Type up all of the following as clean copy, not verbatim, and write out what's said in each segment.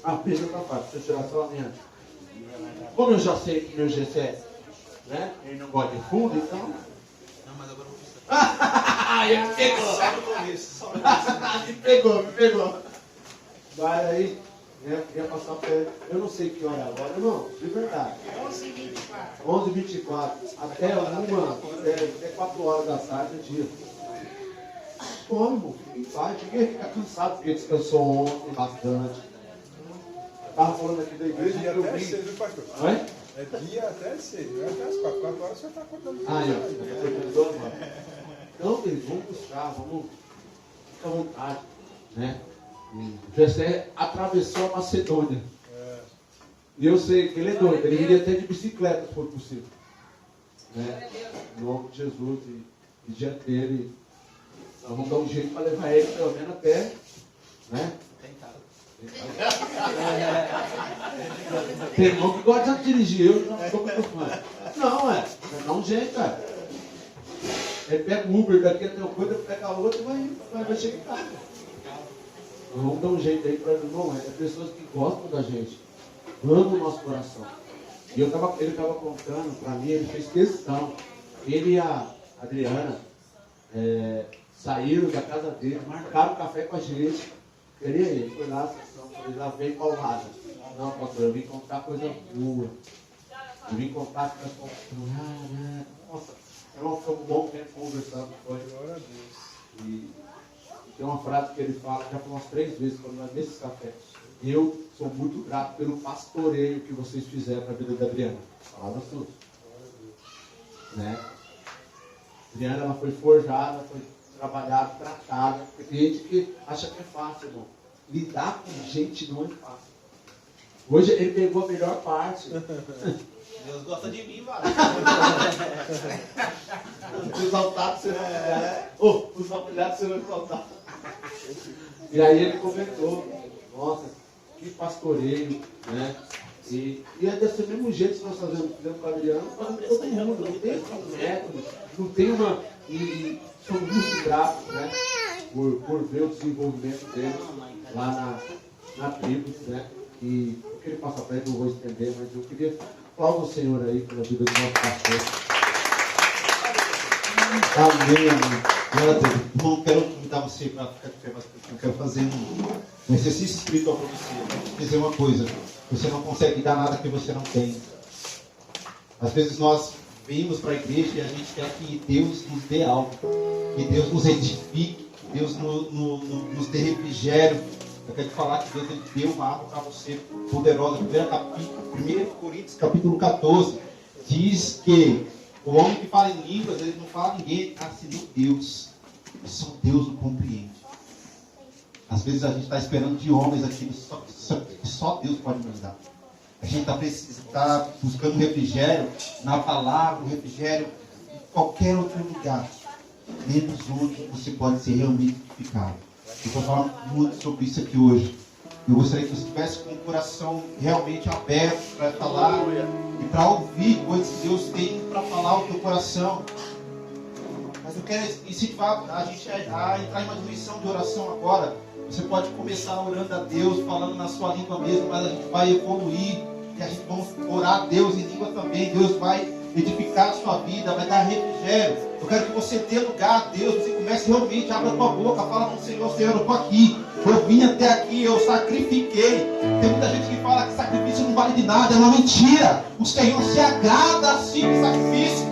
A pista tá fácil, deixa eu tirar só a minha. Como eu já sei que meu GC, né? Ele não gosta de fundo, então. Não, mas agora eu vou precisar. Ele pegou! Só no começo, só no começo. Me pegou. Vai aí, né? Queria passar pra ele. Eu não sei que hora é agora, irmão, de verdade. 11h24. Até até 4 horas da tarde é dia. Come, meu filho, vai. Ninguém fica cansado porque descansou ontem bastante. Eu tava falando aqui da igreja. Dia até 6, viu, pastor? Oi? É dia até 6, não é até as 4. 4 horas você está acordando. Então, queridos, vamos buscar, vamos ficar à vontade, né? Jessé atravessou a Macedônia. E eu sei que ele é doido, ele viria até de bicicleta, se for possível. Né? Em nome de Jesus e diante dele, nós vamos dar um jeito para levar ele pelo menos até, né? Tem irmão que gosta de dirigir, eu não sou muito fã. Não, vai dar um jeito, cara. Ele pega o Uber daqui até o coisa, pega a outra e vai chegar em casa. Nós vamos dar um jeito aí para o irmão. É pessoas que gostam da gente, amam o nosso coração. E ele estava contando para mim, ele fez questão. Ele e a Adriana saíram da casa dele, marcaram café com a gente. Queria ele, foi lá, ele lá veio paulada. Não, pastor, eu vim contar coisa boa. Eu vim contar que nós compramos. Nossa, nós ficamos um bom tempo conversando com ele. Glória a Deus. E tem uma frase que ele fala, já falou umas 3 vezes quando nós nesses cafés. Eu sou muito grato pelo pastoreio que vocês fizeram na vida da Adriana. Palavra sua. Né? A Adriana, ela foi forjada, foi trabalhada, tratada. Porque tem gente que acha que é fácil, irmão. Lidar com gente não é fácil. Hoje ele pegou a melhor parte. Deus gosta de mim, mano. Os exaltados serão humilhados. Os humilhados serão exaltados. E aí ele comentou, nossa, que pastoreio, né? E é desse mesmo jeito que nós fizemos com a Adriana, fazemos todo mundo, não tem método, não tem uma. E somos muito gratos, né? Por ver o desenvolvimento dele lá na tribo, né? E eu queria passar para ele, não vou estender, mas eu queria falar o Senhor aí pela vida do nosso pastor. Amém, amém. Glória a Deus. Irmão, quero convidar você para ficar de pé, mas eu quero fazer um exercício espiritual para você. Vou dizer uma coisa: você não consegue dar nada que você não tem. Às vezes nós vimos para a igreja e a gente quer que Deus nos dê algo, que Deus nos edifique, que Deus nos dê refrigério. Eu quero te falar que Deus ele deu uma arma para você poderosa. 1 Coríntios capítulo 14 diz que o homem que fala em línguas, ele não fala a ninguém, senão Deus. Só Deus o compreende. Às vezes a gente está esperando de homens aquilo, só Deus pode nos dar. A gente está buscando refrigério na palavra, refrigério em qualquer outro lugar, menos onde você pode ser realmente edificado. Eu vou falar muito sobre isso aqui hoje. Eu gostaria que você estivesse com o coração realmente aberto para falar e para ouvir coisas que Deus tem para falar ao teu coração. Mas eu quero incentivar a gente a entrar em uma dimensão de oração agora. Você pode começar orando a Deus, falando na sua língua mesmo, mas a gente vai evoluir e a gente vai orar a Deus em língua também. Deus vai edificar a sua vida, vai dar refrigério. Eu quero que você dê lugar a Deus, você comece realmente, abra a tua boca, fala com o Senhor: Senhor, eu estou aqui, eu vim até aqui, eu sacrifiquei. Tem muita gente que fala que sacrifício não vale de nada, é uma mentira. O Senhor se agrada assim de sacrifício.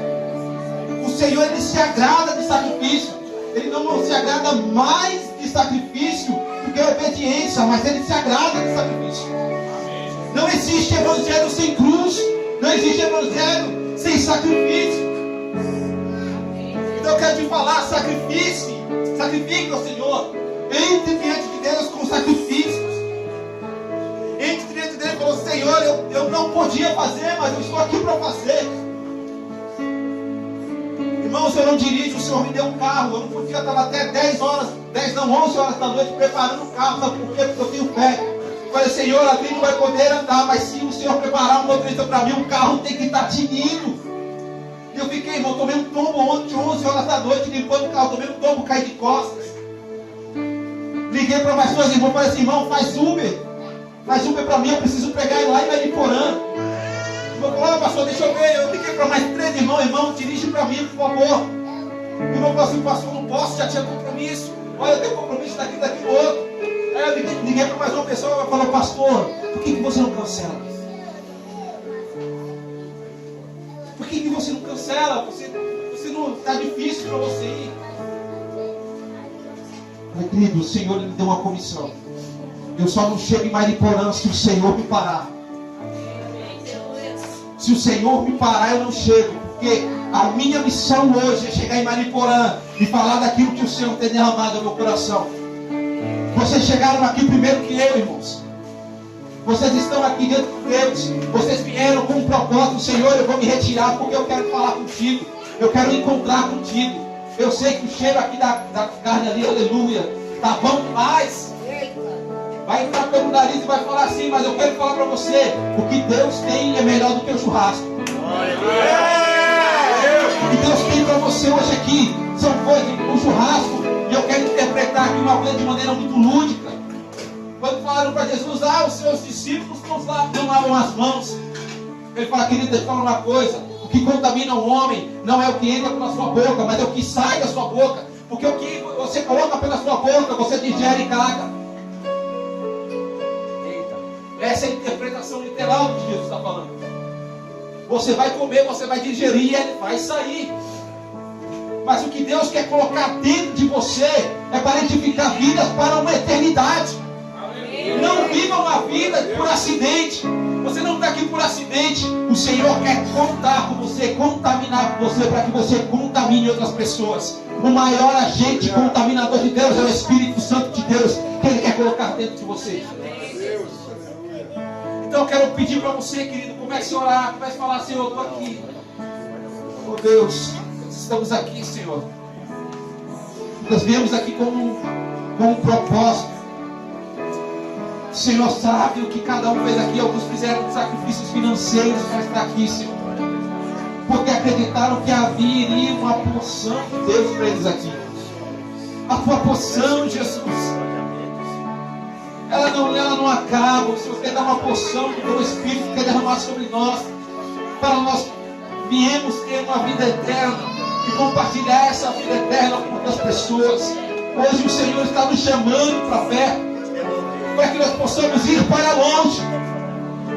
O Senhor, Ele se agrada de sacrifício. Ele não se agrada mais de sacrifício do que a obediência, mas Ele se agrada de sacrifício. Não existe evangelho sem cruz, não existe evangelho sem sacrifício. Então eu quero te falar: sacrifique ao Senhor. Entre diante de Deus com sacrifícios. Entre diante dele e falou: Senhor, eu não podia fazer, mas eu estou aqui para fazer. Irmão, o Senhor não dirige, o Senhor me deu um carro. Eu não podia estar até 11 horas da noite preparando o carro. Sabe por quê? Porque eu tenho fé. Eu falei: Senhor, a não vai poder andar, mas se o Senhor preparar um motorista para mim, o carro tem que estar tinindo. E eu fiquei, irmão, tomei um tombo ontem, 11 horas da noite, limpando o carro, tomei um tombo, caí de costas. Liguei para mais dois irmãos, falei assim: irmão, faz Uber. Mas Uber para mim, eu preciso pegar ele lá em Mariporã. Eu falei, pastor, deixa eu ver. Eu liguei para mais 3 irmãos. Irmão, dirige para mim, por favor. O irmão falou assim, pastor, não posso, já tinha compromisso. Olha, eu tenho compromisso daqui, daquilo outro. Aí eu liguei para mais uma pessoa e falou, pastor, por que você não cancela? Por que você não cancela? Você não está difícil para você ir. Mas, querido, o Senhor me deu uma comissão. Eu só não chego em Mariporã se o Senhor me parar. Se o Senhor me parar, eu não chego. Porque a minha missão hoje é chegar em Mariporã e falar daquilo que o Senhor tem derramado no meu coração. Vocês chegaram aqui primeiro que eu, irmãos. Vocês estão aqui dentro de Deus. Vocês vieram com um propósito. Senhor, eu vou me retirar porque eu quero falar contigo. Eu quero encontrar contigo. Eu sei que o cheiro aqui da carne ali, aleluia, tá bom demais. Vai entrar pelo nariz e vai falar assim, mas eu quero falar para você, o que Deus tem é melhor do que o churrasco. O que Deus tem para você hoje aqui são coisas, um churrasco, e eu quero interpretar aqui uma coisa de maneira muito lúdica. Quando falaram para Jesus, os seus discípulos não lavam as mãos. Ele fala, querido, deixa eu falar uma coisa, o que contamina o homem não é o que entra pela sua boca, mas é o que sai da sua boca. Porque o que você coloca pela sua boca, você digere e caga. Essa é a interpretação literal do que Jesus está falando. Você vai comer, você vai digerir e ele vai sair. Mas o que Deus quer colocar dentro de você é para edificar vidas para uma eternidade. Não viva uma vida por acidente. Você não está aqui por acidente. O Senhor quer contar com você, contaminar com você, para que você contamine outras pessoas. O maior agente contaminador de Deus é o Espírito Santo de Deus, que Ele quer colocar dentro de você. Então eu quero pedir para você, querido, comece a orar, comece a falar, Senhor, eu estou aqui. Oh Deus, estamos aqui, Senhor. Nós viemos aqui com um propósito. O Senhor sabe o que cada um fez aqui. Alguns fizeram sacrifícios financeiros para estar aqui, Senhor. Porque acreditaram que haveria uma porção de Deus para eles aqui. A tua porção, Jesus. Ela não acaba. O Senhor quer dar uma porção do teu Espírito, quer derramar sobre nós, para nós viemos ter uma vida eterna e compartilhar essa vida eterna com outras pessoas. Hoje o Senhor está nos chamando para perto, para que nós possamos ir para longe.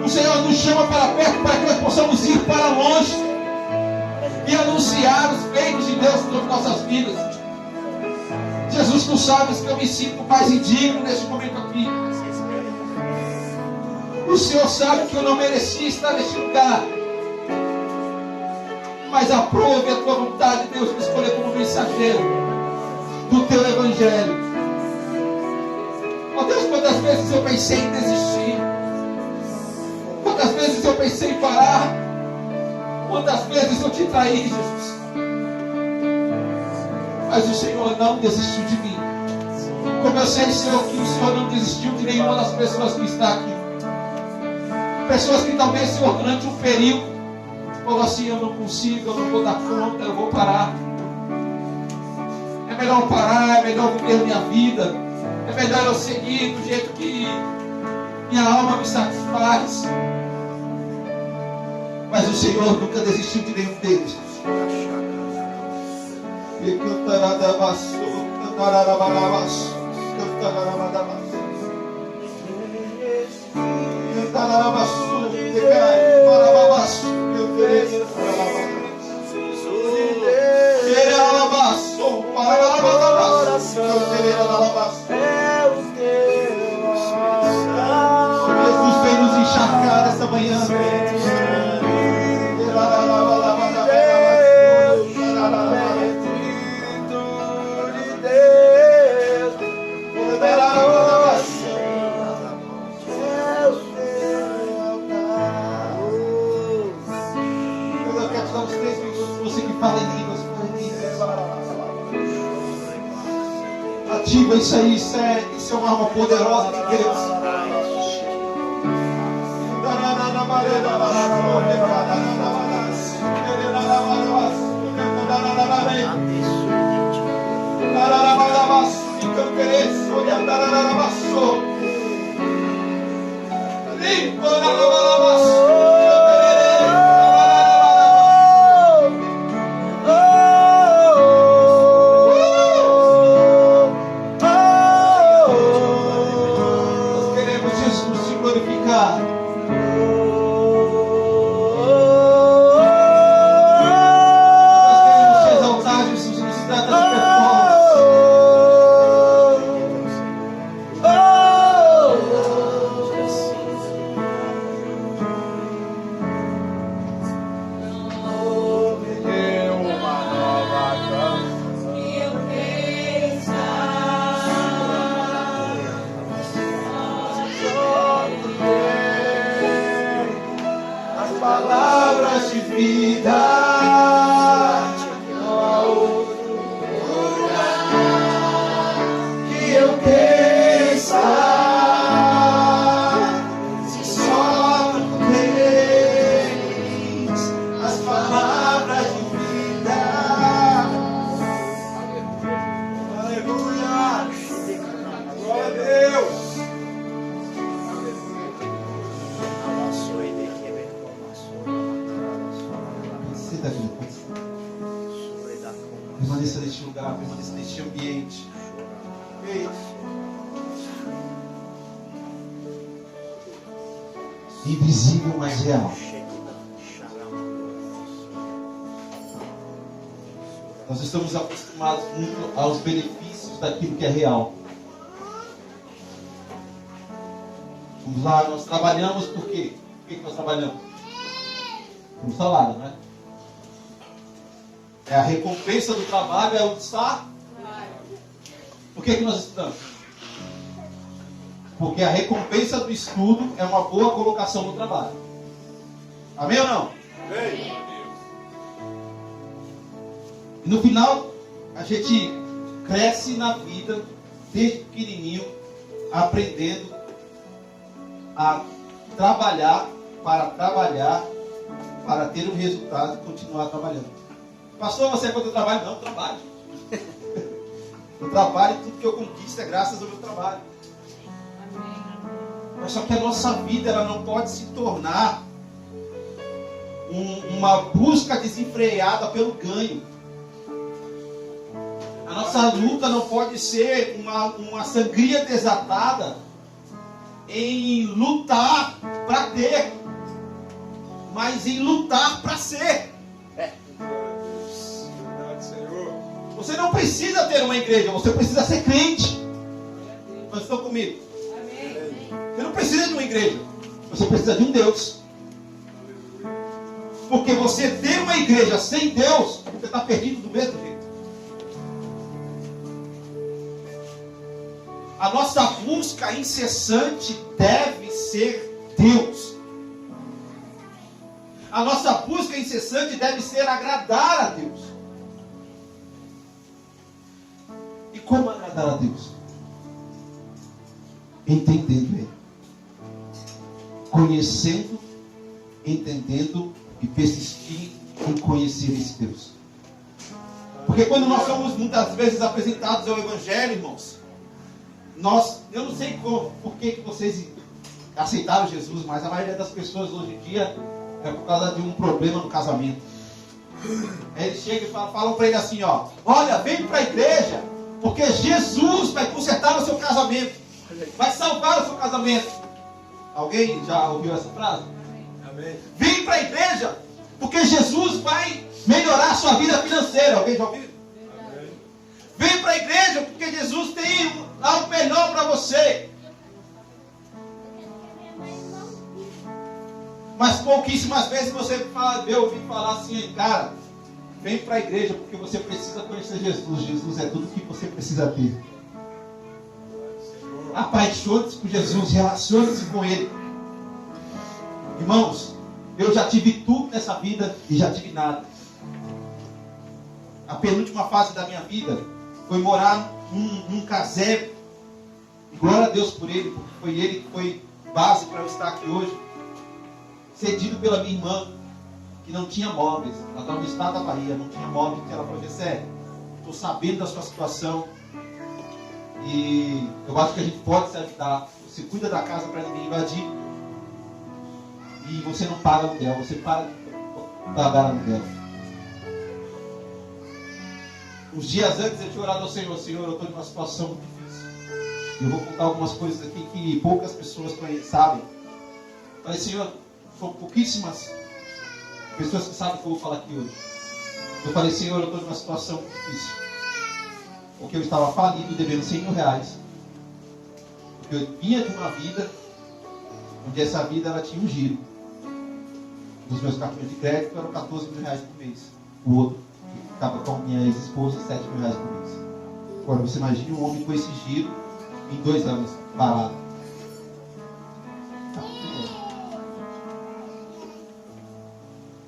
O Senhor nos chama para perto para que nós possamos ir para longe e anunciar os feitos de Deus sobre nossas vidas. Jesus, tu sabes que eu me sinto mais indigno nesse momento aqui. O Senhor sabe que eu não merecia estar neste lugar. Mas aprove a tua vontade, Deus, me escolher como mensageiro do teu Evangelho. Ó Deus, quantas vezes eu pensei em desistir. Quantas vezes eu pensei em parar. Quantas vezes eu te traí, Jesus. Mas o Senhor não desistiu de mim. Como eu sei, Senhor, que o Senhor não desistiu de nenhuma das pessoas que está aqui. Pessoas que talvez, Senhor, durante um período falou assim, eu não consigo, eu não vou dar conta, eu vou parar. É melhor parar, é melhor viver minha vida. É melhor eu seguir do jeito que minha alma me satisfaz. Mas o Senhor nunca desistiu de nenhum deles. E cantará da vassoura, cantará da barabaço, cantará da barabaço. Cantará da vassoura, decai, barabaço, cantará da barabaço. Jesus vem nos encharcar esta manhã. Eu quero te dar uns 3 minutos. Você que fala em línguas. Ativa isso aí, isso é uma arma poderosa de Deus. Nós queremos, Jesus, te glorificar. Nós queremos te exaltar, Jesus, nos trata de performance. Me deu uma nova canção. As palavras de vida, não há outro lugar que eu queira estar, se só tu tens as palavras de vida. Aleluia. Glória a Deus. Senta aqui. Permaneça neste lugar, permaneça neste ambiente. Ei. Invisível, mas real. Nós estamos acostumados muito aos benefícios daquilo que é real. Vamos lá, nós trabalhamos por quê? Por que nós trabalhamos? Um salário, né? É a recompensa do trabalho, é o salário. Por que nós estudamos? Porque a recompensa do estudo é uma boa colocação no trabalho. Amém ou não? Amém. E no final, a gente cresce na vida, desde pequenininho, aprendendo a trabalhar, para ter um resultado e continuar trabalhando. Pastor, você é contra o trabalho? Não, eu trabalho. Eu trabalho e tudo que eu conquisto é graças ao meu trabalho. Mas só que a nossa vida ela não pode se tornar uma busca desenfreada pelo ganho. A nossa luta não pode ser uma sangria desatada em lutar para ter, mas em lutar para ser. Verdade, Senhor. Você não precisa ter uma igreja, você precisa ser crente. Mas estão comigo? Você não precisa de uma igreja, você precisa de um Deus. Porque você ter uma igreja sem Deus, você está perdido do mesmo jeito. A nossa busca incessante deve ser Deus. A nossa busca incessante deve ser agradar a Deus. E como agradar a Deus? Entendendo Ele. Conhecendo, entendendo e persistir em conhecer esse Deus. Porque quando nós somos muitas vezes apresentados ao Evangelho, irmãos, eu não sei por que vocês aceitaram Jesus, mas a maioria das pessoas hoje em dia é por causa de um problema no casamento. Eles chegam e falam para ele assim, ó, olha, vem para a igreja, porque Jesus vai consertar o seu casamento, vai salvar o seu casamento. Alguém já ouviu essa frase? Amém. Vem para a igreja, porque Jesus vai melhorar a sua vida financeira. Alguém já ouviu? Amém. Vem para a igreja, porque Jesus tem algo melhor para você. Mas pouquíssimas vezes você vê ouvir falar assim, cara, vem para a igreja porque você precisa conhecer Jesus. Jesus é tudo que você precisa ter. Apaixone-se por Jesus, relacione-se com Ele. Irmãos, eu já tive tudo nessa vida e já tive nada. A penúltima fase da minha vida foi morar num casebre. E glória a Deus por ele, porque foi ele que foi base para eu estar aqui hoje. Cedido pela minha irmã, que não tinha móveis. Ela estava no estado da Bahia, não tinha móveis. Ela falou, Gessé, estou sabendo da sua situação e eu acho que a gente pode se ajudar. Você cuida da casa para ninguém invadir. E você não paga aluguel, você para de pagar aluguel. Uns dias antes eu tinha orado ao Senhor: Senhor, eu estou numa situação muito difícil. Eu vou contar algumas coisas aqui que poucas pessoas sabem. Falei: Senhor, são pouquíssimas pessoas que sabem o que eu vou falar aqui hoje. Eu falei: Senhor, eu estou numa situação muito difícil. Porque eu estava falido, devendo 100 mil reais. Porque eu vinha de uma vida onde essa vida ela tinha um giro. Nos meus cartões de crédito eram 14 mil reais por mês. O outro, que ficava com a minha ex-esposa, 7 mil reais por mês. Agora você imagine um homem com esse giro em 2 anos parado.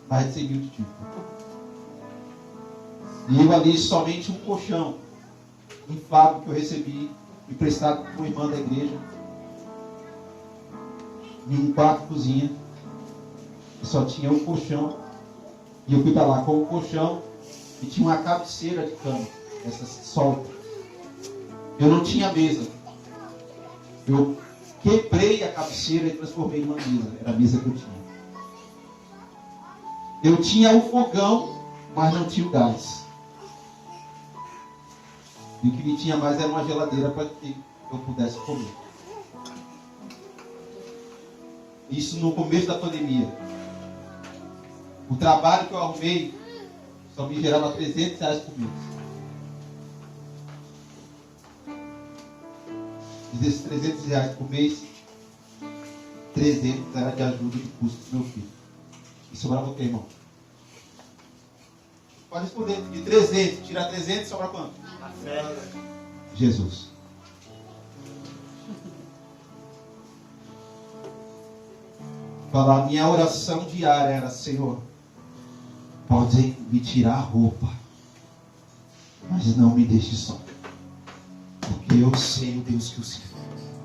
Mais de 100 mil de dívida. E eu ali somente um colchão inflável que eu recebi, emprestado por uma irmã da igreja, em um quarto cozinha, que só tinha um colchão, e eu fui para lá com o colchão e tinha uma cabeceira de cama, essa solta. Eu não tinha mesa. Eu quebrei a cabeceira e transformei em uma mesa. Era a mesa que eu tinha. Eu tinha o fogão, mas não tinha o gás. E o que me tinha mais era uma geladeira para que eu pudesse comer. Isso no começo da pandemia. O trabalho que eu arrumei só me gerava 300 reais por mês. E desses 300 reais por mês, 300 era de ajuda do custo do meu filho. E sobrava o quê, irmão? Pode responder. De 300, tirar 300, sobra quanto? A fé. Jesus. Falar, minha oração diária era: Senhor, podem me tirar a roupa, mas não me deixe só. Porque eu sei o Deus que eu sirvo.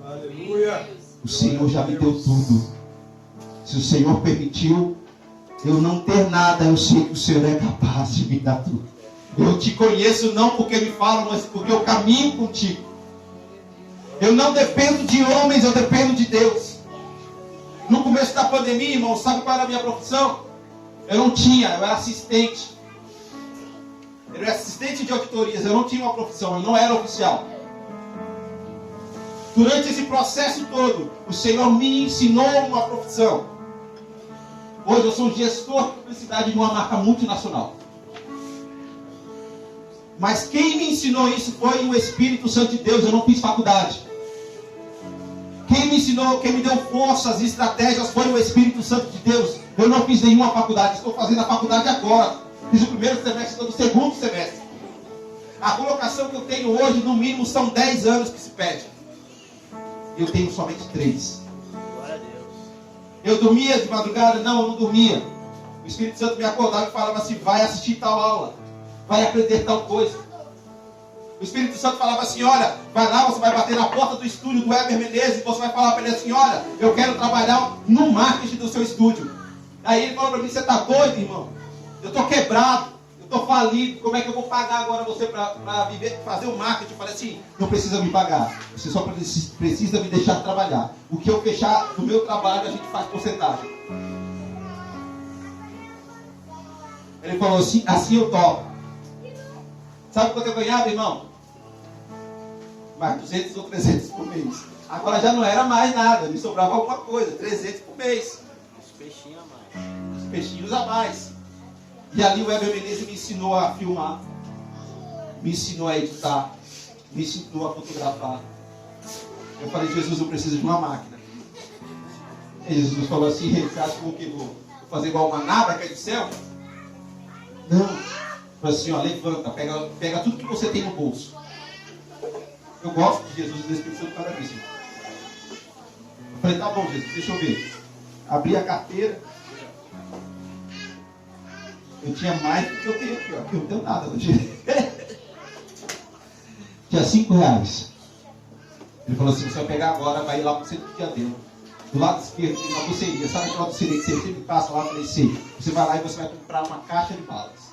Aleluia. O Senhor já me deu tudo. Se o Senhor permitiu eu não ter nada, eu sei que o Senhor é capaz de me dar tudo. Eu te conheço não porque me falam, mas porque eu caminho contigo. Eu não dependo de homens, eu dependo de Deus. No começo da pandemia, irmão, sabe qual era a minha profissão? Eu não tinha, eu era assistente. Eu era assistente de auditorias, eu não tinha uma profissão, eu não era oficial. Durante esse processo todo, o Senhor me ensinou uma profissão. Hoje eu sou gestor de publicidade de uma marca multinacional. Mas quem me ensinou isso foi o Espírito Santo de Deus. Eu não fiz faculdade. Quem me ensinou, quem me deu forças e estratégias foi o Espírito Santo de Deus. Eu não fiz nenhuma faculdade. Estou fazendo a faculdade agora. Fiz o primeiro semestre, estou no segundo semestre. A colocação que eu tenho hoje, no mínimo, são 10 anos que se pede. Eu tenho somente 3. Glória a Deus. Eu dormia de madrugada? Não, eu não dormia. O Espírito Santo me acordava e falava assim: vai assistir tal aula, vai aprender tal coisa. O Espírito Santo falava assim: olha, vai lá, você vai bater na porta do estúdio do Weber Menezes e você vai falar para ele assim: olha, eu quero trabalhar no marketing do seu estúdio. Aí ele falou para mim: você está doido, irmão? Eu estou quebrado, eu estou falido, como é que eu vou pagar agora você para viver, fazer o marketing? Eu falei assim: não precisa me pagar, você só precisa me deixar trabalhar. O que eu fechar do meu trabalho a gente faz porcentagem. Ele falou assim: assim eu topo. Sabe quanto eu ganhava, irmão? Mais 200 ou 300 por mês. Agora já não era mais nada, me sobrava alguma coisa, 300 por mês. Os peixinhos a mais. Os peixinhos a mais. E ali o Weber Menezes me ensinou a filmar, me ensinou a editar, me ensinou a fotografar. Eu falei: Jesus, eu preciso de uma máquina. E Jesus falou assim: você acha que eu vou fazer igual uma nave que é do céu? Não. Falei assim: ó, levanta, pega tudo que você tem no bolso. Eu gosto de Jesus e do Espírito Santo para isso. Eu falei: tá bom, Jesus, deixa eu ver. Abri a carteira. Eu tinha mais do que eu tenho aqui, ó. Aqui eu não tenho nada hoje. Tinha 5 reais. Ele falou assim: você vai pegar agora, vai ir lá para o centro de Diadema. Do lado esquerdo tem uma doceria. Sabe aquela doceria que você sempre passa lá? Eu falei: sim. Você vai lá e você vai comprar uma caixa de balas.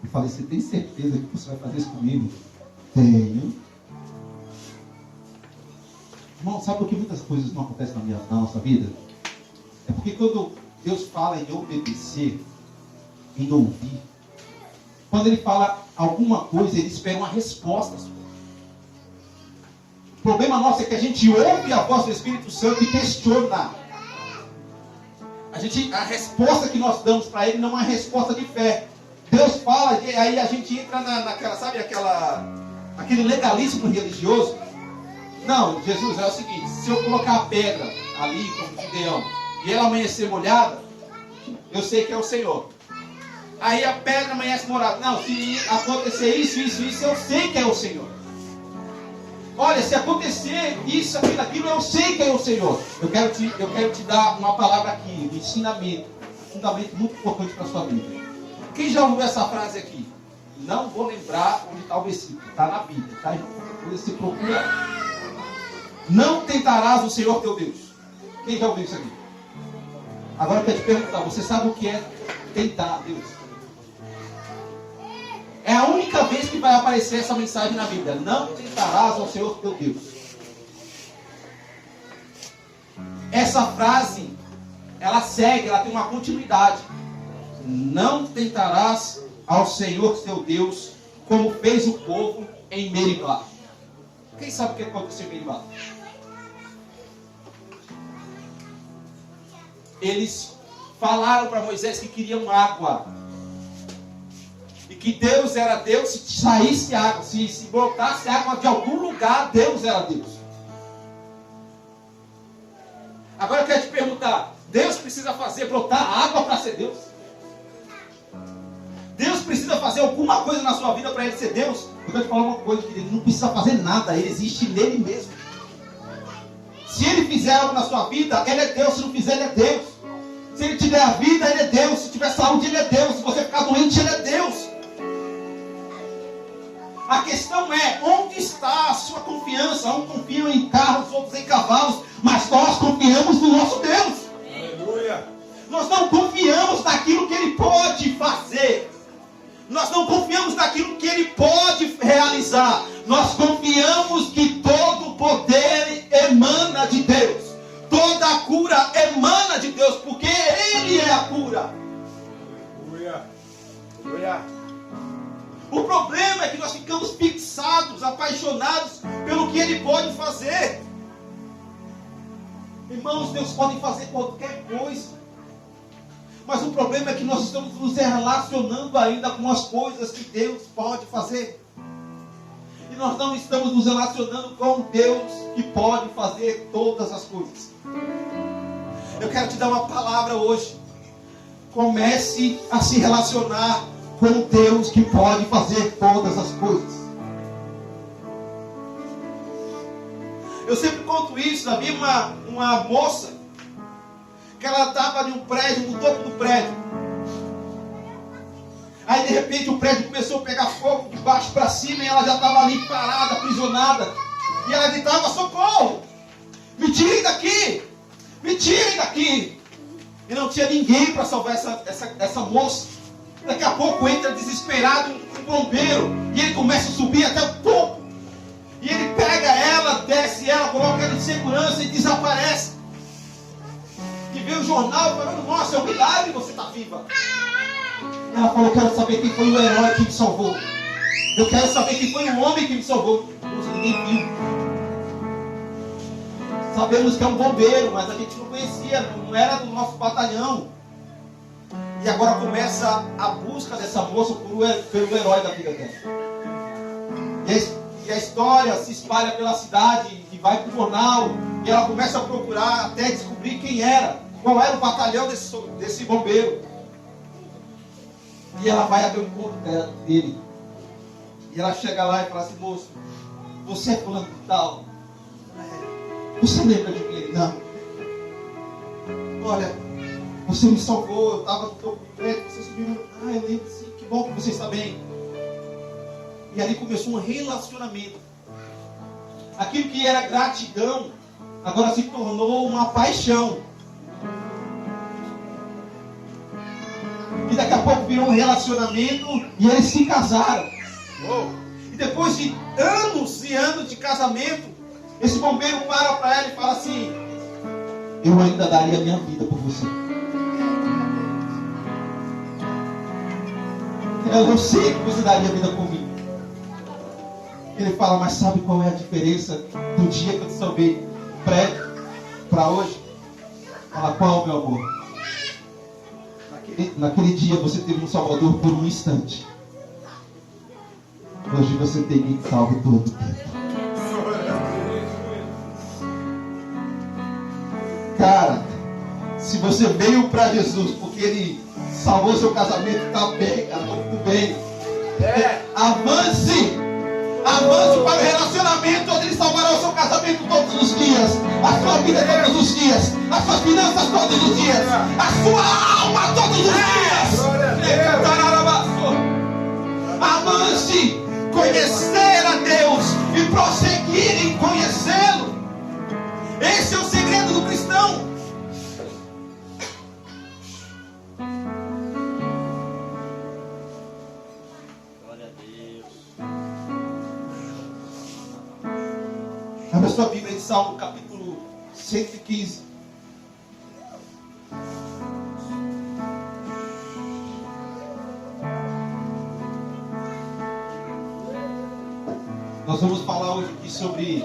Eu falei: você tem certeza que você vai fazer isso comigo? Tenho. Irmão, sabe por que muitas coisas não acontecem na nossa vida? É porque quando Deus fala em obedecer, em ouvir, quando Ele fala alguma coisa, Ele espera uma resposta. O problema nosso é que a gente ouve a voz do Espírito Santo e questiona. A resposta que nós damos para Ele não é uma resposta de fé. Deus fala, e aí a gente entra naquela, sabe, aquele legalismo religioso. Não, Jesus, é o seguinte, se eu colocar a pedra ali, como Gideão, e ela amanhecer molhada, eu sei que é o Senhor. Aí a pedra amanhece molhada. Não, se acontecer isso, eu sei que é o Senhor. Olha, se acontecer isso, aquilo, eu sei que é o Senhor. Eu quero te dar uma palavra aqui, um ensinamento, um fundamento muito importante para a sua vida. Quem já ouviu essa frase aqui? Não vou lembrar onde está o versículo. Está na Bíblia, tá? Você procura. Não tentarás o Senhor teu Deus. Quem já ouviu isso aqui? Agora eu quero te perguntar, você sabe o que é tentar Deus? É a única vez que vai aparecer essa mensagem na Bíblia. Não tentarás ao Senhor teu Deus. Essa frase, ela segue, ela tem uma continuidade. Não tentarás ao Senhor teu Deus, como fez o povo em Meribá. Quem sabe o que aconteceu em Meribá? Eles falaram para Moisés que queriam água. E que Deus era Deus se saísse água. Se brotasse água de algum lugar, Deus era Deus. Agora eu quero te perguntar. Deus precisa fazer brotar água para ser Deus? Deus precisa fazer alguma coisa na sua vida para Ele ser Deus? Eu quero te falar uma coisa, que Ele não precisa fazer nada. Ele existe nele mesmo. Se Ele fizer algo na sua vida, Ele é Deus. Se não fizer, Ele é Deus. Se Ele te der a vida, Ele é Deus. Se tiver saúde, Ele é Deus. Se você ficar doente, Ele é Deus. A questão é, onde está a sua confiança? Uns confiam em carros, outros em cavalos, mas nós confiamos no nosso Deus. Aleluia. Nós não confiamos naquilo que Ele pode fazer. Nós não confiamos naquilo que Ele pode realizar. Nós confiamos que todo o poder emana de Deus. Toda a cura emana de Deus, porque Ele é a cura. Aleluia. Aleluia. O problema é que nós ficamos fixados, apaixonados pelo que Ele pode fazer. Irmãos, Deus pode fazer qualquer coisa. Mas o problema é que nós estamos nos relacionando ainda com as coisas que Deus pode fazer. E nós não estamos nos relacionando com Deus que pode fazer todas as coisas. Eu quero te dar uma palavra hoje. Comece a se relacionar com Deus que pode fazer todas as coisas. Eu sempre conto isso. Havia uma moça que ela estava em um prédio, no topo do prédio. Aí de repente o prédio começou a pegar fogo de baixo para cima e ela já estava ali parada, aprisionada. E ela gritava: socorro! Me tirem daqui! Me tirem daqui! E não tinha ninguém para salvar essa moça. Daqui a pouco entra desesperado um bombeiro e ele começa a subir até o topo. E ele pega ela, desce ela, coloca ela em segurança e desaparece. E vê o jornal falando: nossa, é um milagre, você está viva. E ela falou: eu quero saber quem foi o herói que me salvou. Eu quero saber quem foi o homem que me salvou. Ninguém viu. Sabemos que é um bombeiro, mas a gente não conhecia, não era do nosso batalhão. E agora começa a busca dessa moça pelo herói da vida dela. E a história se espalha pela cidade e vai para o jornal. E ela começa a procurar até descobrir quem era. Qual era o batalhão desse bombeiro. E ela vai até o encontro dele. E ela chega lá e fala assim: moço, você é fulano de tal? Você lembra de mim? Ele: não. Olha, você me salvou, eu estava no topo do prédio, você subiu. Ah, eu lembro sim, que bom que você está bem. E ali começou um relacionamento. Aquilo que era gratidão, agora se tornou uma paixão. E daqui a pouco virou um relacionamento e eles se casaram. E depois de anos e anos de casamento, Esse bombeiro para ela e fala assim: eu ainda daria a minha vida por você. Eu sei que você daria a vida por mim. Ele fala: mas sabe qual é a diferença do dia que eu te salvei para hoje? Fala: qual, meu amor? Naquele dia você teve um salvador por um instante. Hoje você tem me salvo todo o tempo. Cara, se você veio para Jesus porque Ele salvou seu casamento, está bem, cara, muito bem. Avance para o relacionamento onde Ele salvará o seu casamento todos os dias, a sua vida todos os dias, as suas finanças todos os dias, a sua alma todos os dias. Avance, conhecer a Deus e prosseguir em conhecê-lo. Esse é o segredo do cristão. Glória a Deus. Abra sua Bíblia em Salmo capítulo 115. Nós vamos falar hoje aqui sobre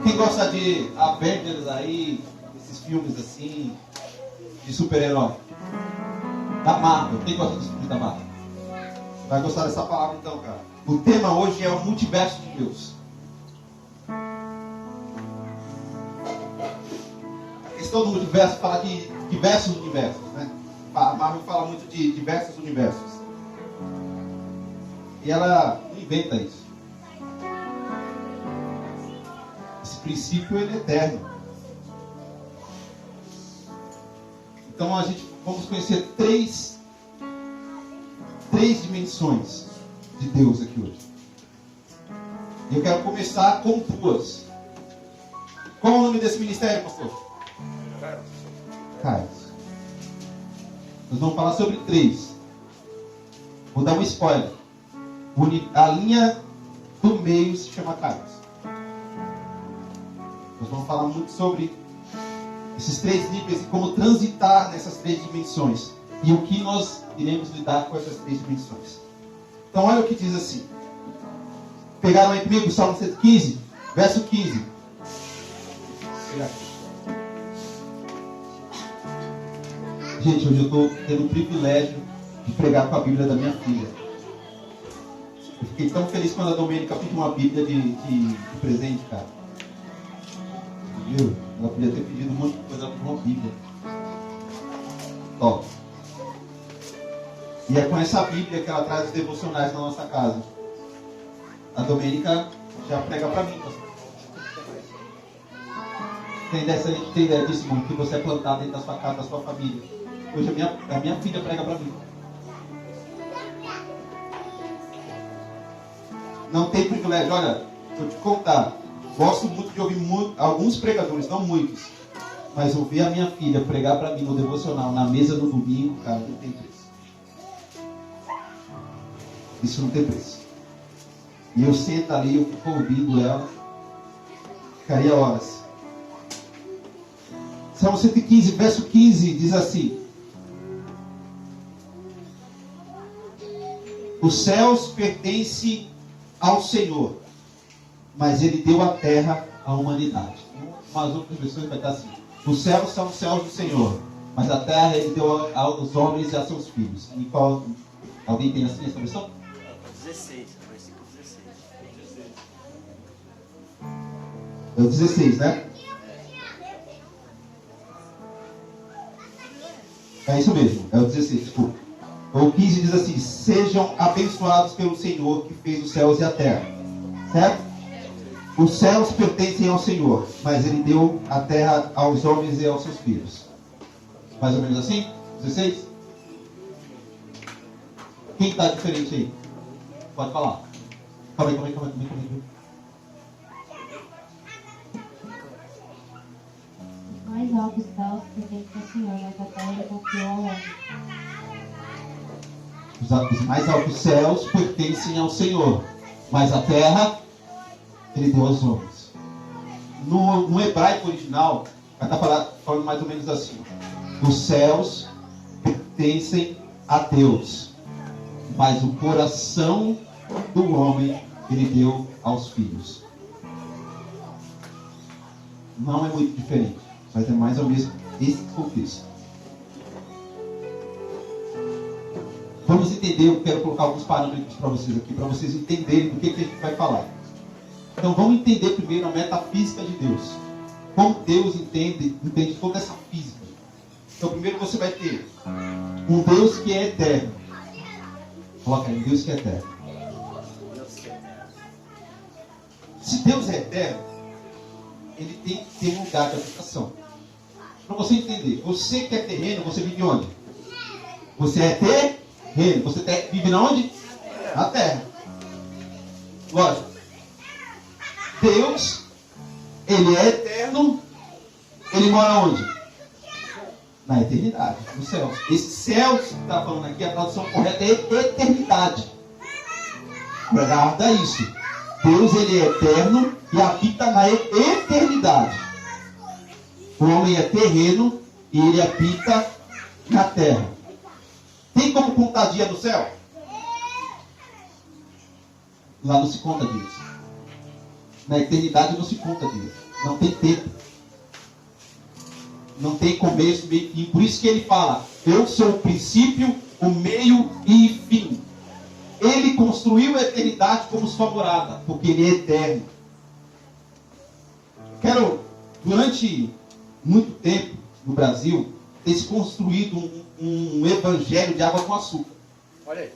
quem gosta de Avengers aí, esses filmes assim, de super-herói. Da Marvel. Quem gosta dos filmes da Marvel? Vai gostar dessa palavra então, cara. O tema hoje é o multiverso de Deus. A questão do multiverso fala de diversos universos, né? A Marvel fala muito de diversos universos. E ela não inventa isso. Esse princípio ele é eterno. Então a gente vamos conhecer três dimensões de Deus aqui hoje. E eu quero começar com duas. Qual é o nome desse ministério, pastor? Carlos. Nós vamos falar sobre três. Vou dar um spoiler. A linha do meio se chama Carlos. Nós vamos falar muito sobre esses três níveis e como transitar nessas três dimensões. E o que nós iremos lidar com essas três dimensões. Então olha o que diz assim. Pegaram aí comigo o Salmo 115, verso 15. Gente, hoje eu estou tendo o privilégio de pregar com a Bíblia da minha filha. Eu fiquei tão feliz quando a Domênica pediu uma Bíblia de presente, cara. Viu? Ela podia ter pedido um monte de coisa, ela pediu uma Bíblia. Top. E é com essa Bíblia que ela traz os devocionais na nossa casa. A Domênica já prega para mim, pastor. Tem ideia disso, irmão? Que você é plantado dentro da sua casa, da sua família. Hoje a minha filha prega para mim. Não tem privilégio. Olha, vou te contar. Gosto muito de ouvir alguns pregadores, não muitos. Mas ouvir a minha filha pregar para mim no devocional, na mesa no domingo, cara, não tem preço. Isso não tem preço. E eu sento ali, eu fico ouvindo ela. Ficaria horas. Salmo 115, verso 15, diz assim: os céus pertencem ao Senhor, mas Ele deu a terra à humanidade. Umas outras versões vai estar assim: os céus são os céus do Senhor, mas a terra Ele deu aos homens e a seus filhos. E qual, alguém tem assim essa versão? 16, versículo 16. É o 16, né? É isso mesmo, é o 16, desculpa. O 15 diz assim: sejam abençoados pelo Senhor que fez os céus e a terra. Certo? Os céus pertencem ao Senhor, mas Ele deu a terra aos homens e aos seus filhos. Mais ou menos assim? 16? Quem está diferente aí? Pode falar. Calma aí. Mais alto os céus pertencem ao Senhor, mas a terra Ele confiou ao homem. Os mais altos céus pertencem ao Senhor, mas a terra Ele deu aos homens. No hebraico original, vai estar falando mais ou menos assim: os céus pertencem a Deus, mas o coração do homem ele deu aos filhos. Não é muito diferente, mas é mais ou menos esse contexto. Vamos entender, eu quero colocar alguns parâmetros para vocês aqui, para vocês entenderem do que a gente vai falar. Então vamos entender primeiro a metafísica de Deus. Como Deus entende toda essa física. Então primeiro você vai ter um Deus que é eterno. Coloca aí, um Deus que é eterno. Se Deus é eterno, ele tem que ter um lugar de habitação. Para você entender, você que é terreno, você vive onde? Você é terreno, você vive na onde? Na terra. Lógico. Deus, ele é eterno, ele mora onde? Na eternidade, no céu. Esse céu que está falando aqui, a tradução correta é eternidade. Guarda isso. Deus, ele é eterno e habita na eternidade. O homem é terreno e ele habita na terra. Tem como contar dia no céu? Lá não se conta dias. Na eternidade não se conta dias. Não tem tempo. Não tem começo, meio e fim. Por isso que ele fala: eu sou o princípio, o meio e fim. Ele construiu a eternidade como sua morada, porque ele é eterno. Durante muito tempo no Brasil, ter se construído um evangelho de água com açúcar. Olha aí.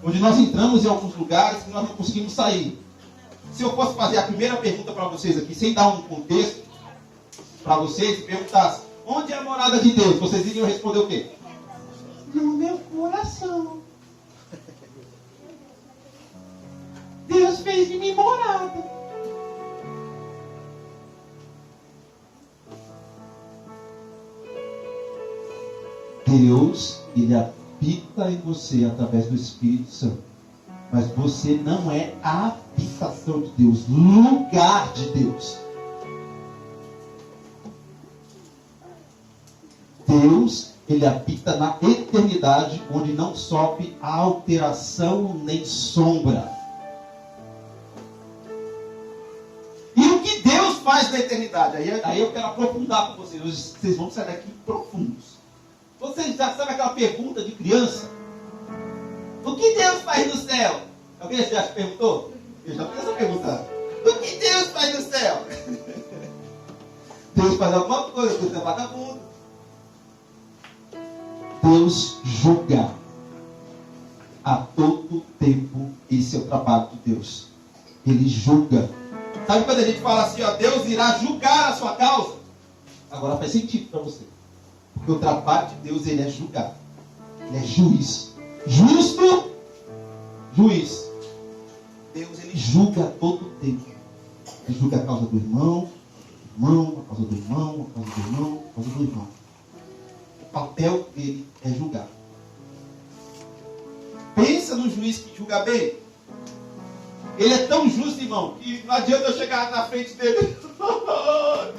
Onde nós entramos em alguns lugares que nós não conseguimos sair. Se eu fosse fazer a primeira pergunta para vocês aqui, sem dar um contexto para vocês, e perguntasse: onde é a morada de Deus? Vocês iriam responder o quê? No meu coração. Deus fez de mim morada. Deus, ele habita em você através do Espírito Santo. Mas você não é a habitação de Deus, lugar de Deus. Deus, ele habita na eternidade, onde não sofre alteração nem sombra. E o que Deus faz na eternidade? Aí eu quero aprofundar com vocês. Vocês vão sair daqui profundos. Vocês já sabem aquela pergunta de criança? O que Deus faz no céu? Alguém já se perguntou? Eu já fiz essa pergunta. O que Deus faz no céu? Deus faz alguma coisa, Deus é vagabundo. Deus julga a todo tempo. Esse é o trabalho de Deus. Ele julga. Sabe quando a gente fala assim, ó, Deus irá julgar a sua causa? Agora faz sentido para você. Porque o trabalho de Deus, ele é julgar. Ele é juiz. Justo juiz. Deus, ele julga a todo tempo. Ele julga a causa do irmão, a causa do irmão, a causa do irmão, a causa do irmão. O papel dele é julgar. Pensa no juiz que julga bem. Ele é tão justo, irmão, que não adianta eu chegar na frente dele. Oh,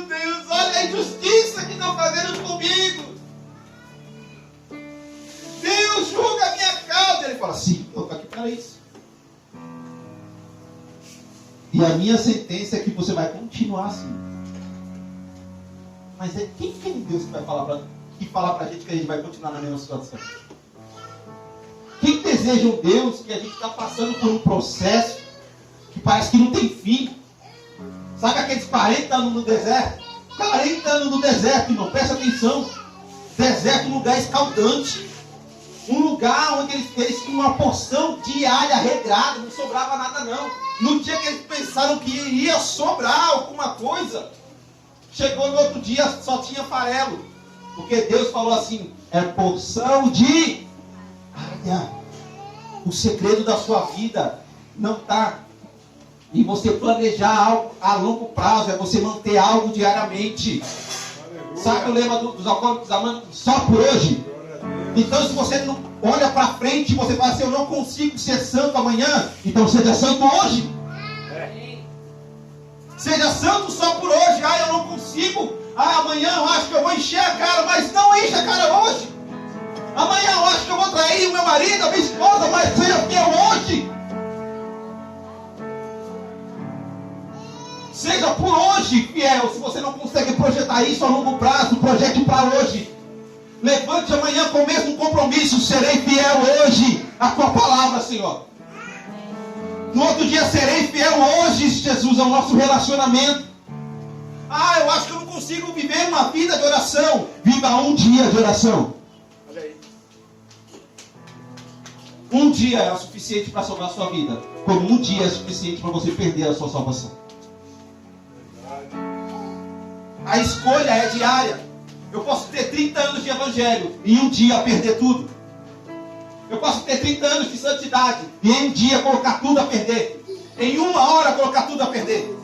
Deus, olha a injustiça que estão fazendo comigo. Deus julga a minha causa. Ele fala: sim, eu estou aqui para isso. E a minha sentença é que você vai continuar assim. Mas quem é Deus que vai falar para a gente que a gente vai continuar na mesma situação? Quem deseja um Deus que a gente está passando por um processo que parece que não tem fim? Sabe aqueles 40 anos no deserto? 40 anos no deserto, irmão, presta atenção. Deserto, um lugar escaldante. Um lugar onde eles tinham uma porção diária regrada, não sobrava nada não. No dia que eles pensaram que iria sobrar alguma coisa, chegou no outro dia, só tinha farelo. Porque Deus falou assim: é porção de... O segredo da sua vida não está em você planejar algo a longo prazo, é você manter algo diariamente. Aleluia. Sabe o lema dos alcoólicos anônimos? Só por hoje. Então, se você não olha para frente e você fala assim, eu não consigo ser santo amanhã, então seja santo hoje. Seja santo só por hoje. Ah, eu não consigo. Ah, amanhã eu acho que eu vou encher a cara, mas não enche a cara hoje. Amanhã eu acho que eu vou trair o meu marido, a minha esposa, mas seja fiel hoje. Seja por hoje fiel. Se você não consegue projetar isso a longo prazo, projete para hoje. Levante amanhã com o mesmo compromisso. Serei fiel hoje à tua palavra, Senhor. No outro dia serei fiel hoje, Jesus, ao nosso relacionamento. Ah, eu acho que eu não consigo viver uma vida de oração. Viva um dia de oração. Olha aí. Um dia é o suficiente para salvar a sua vida. Como um dia é suficiente para você perder a sua salvação. A escolha é diária. Eu posso ter 30 anos de evangelho e um dia perder tudo. Eu posso ter 30 anos de santidade e em um dia colocar tudo a perder. Em uma hora colocar tudo a perder.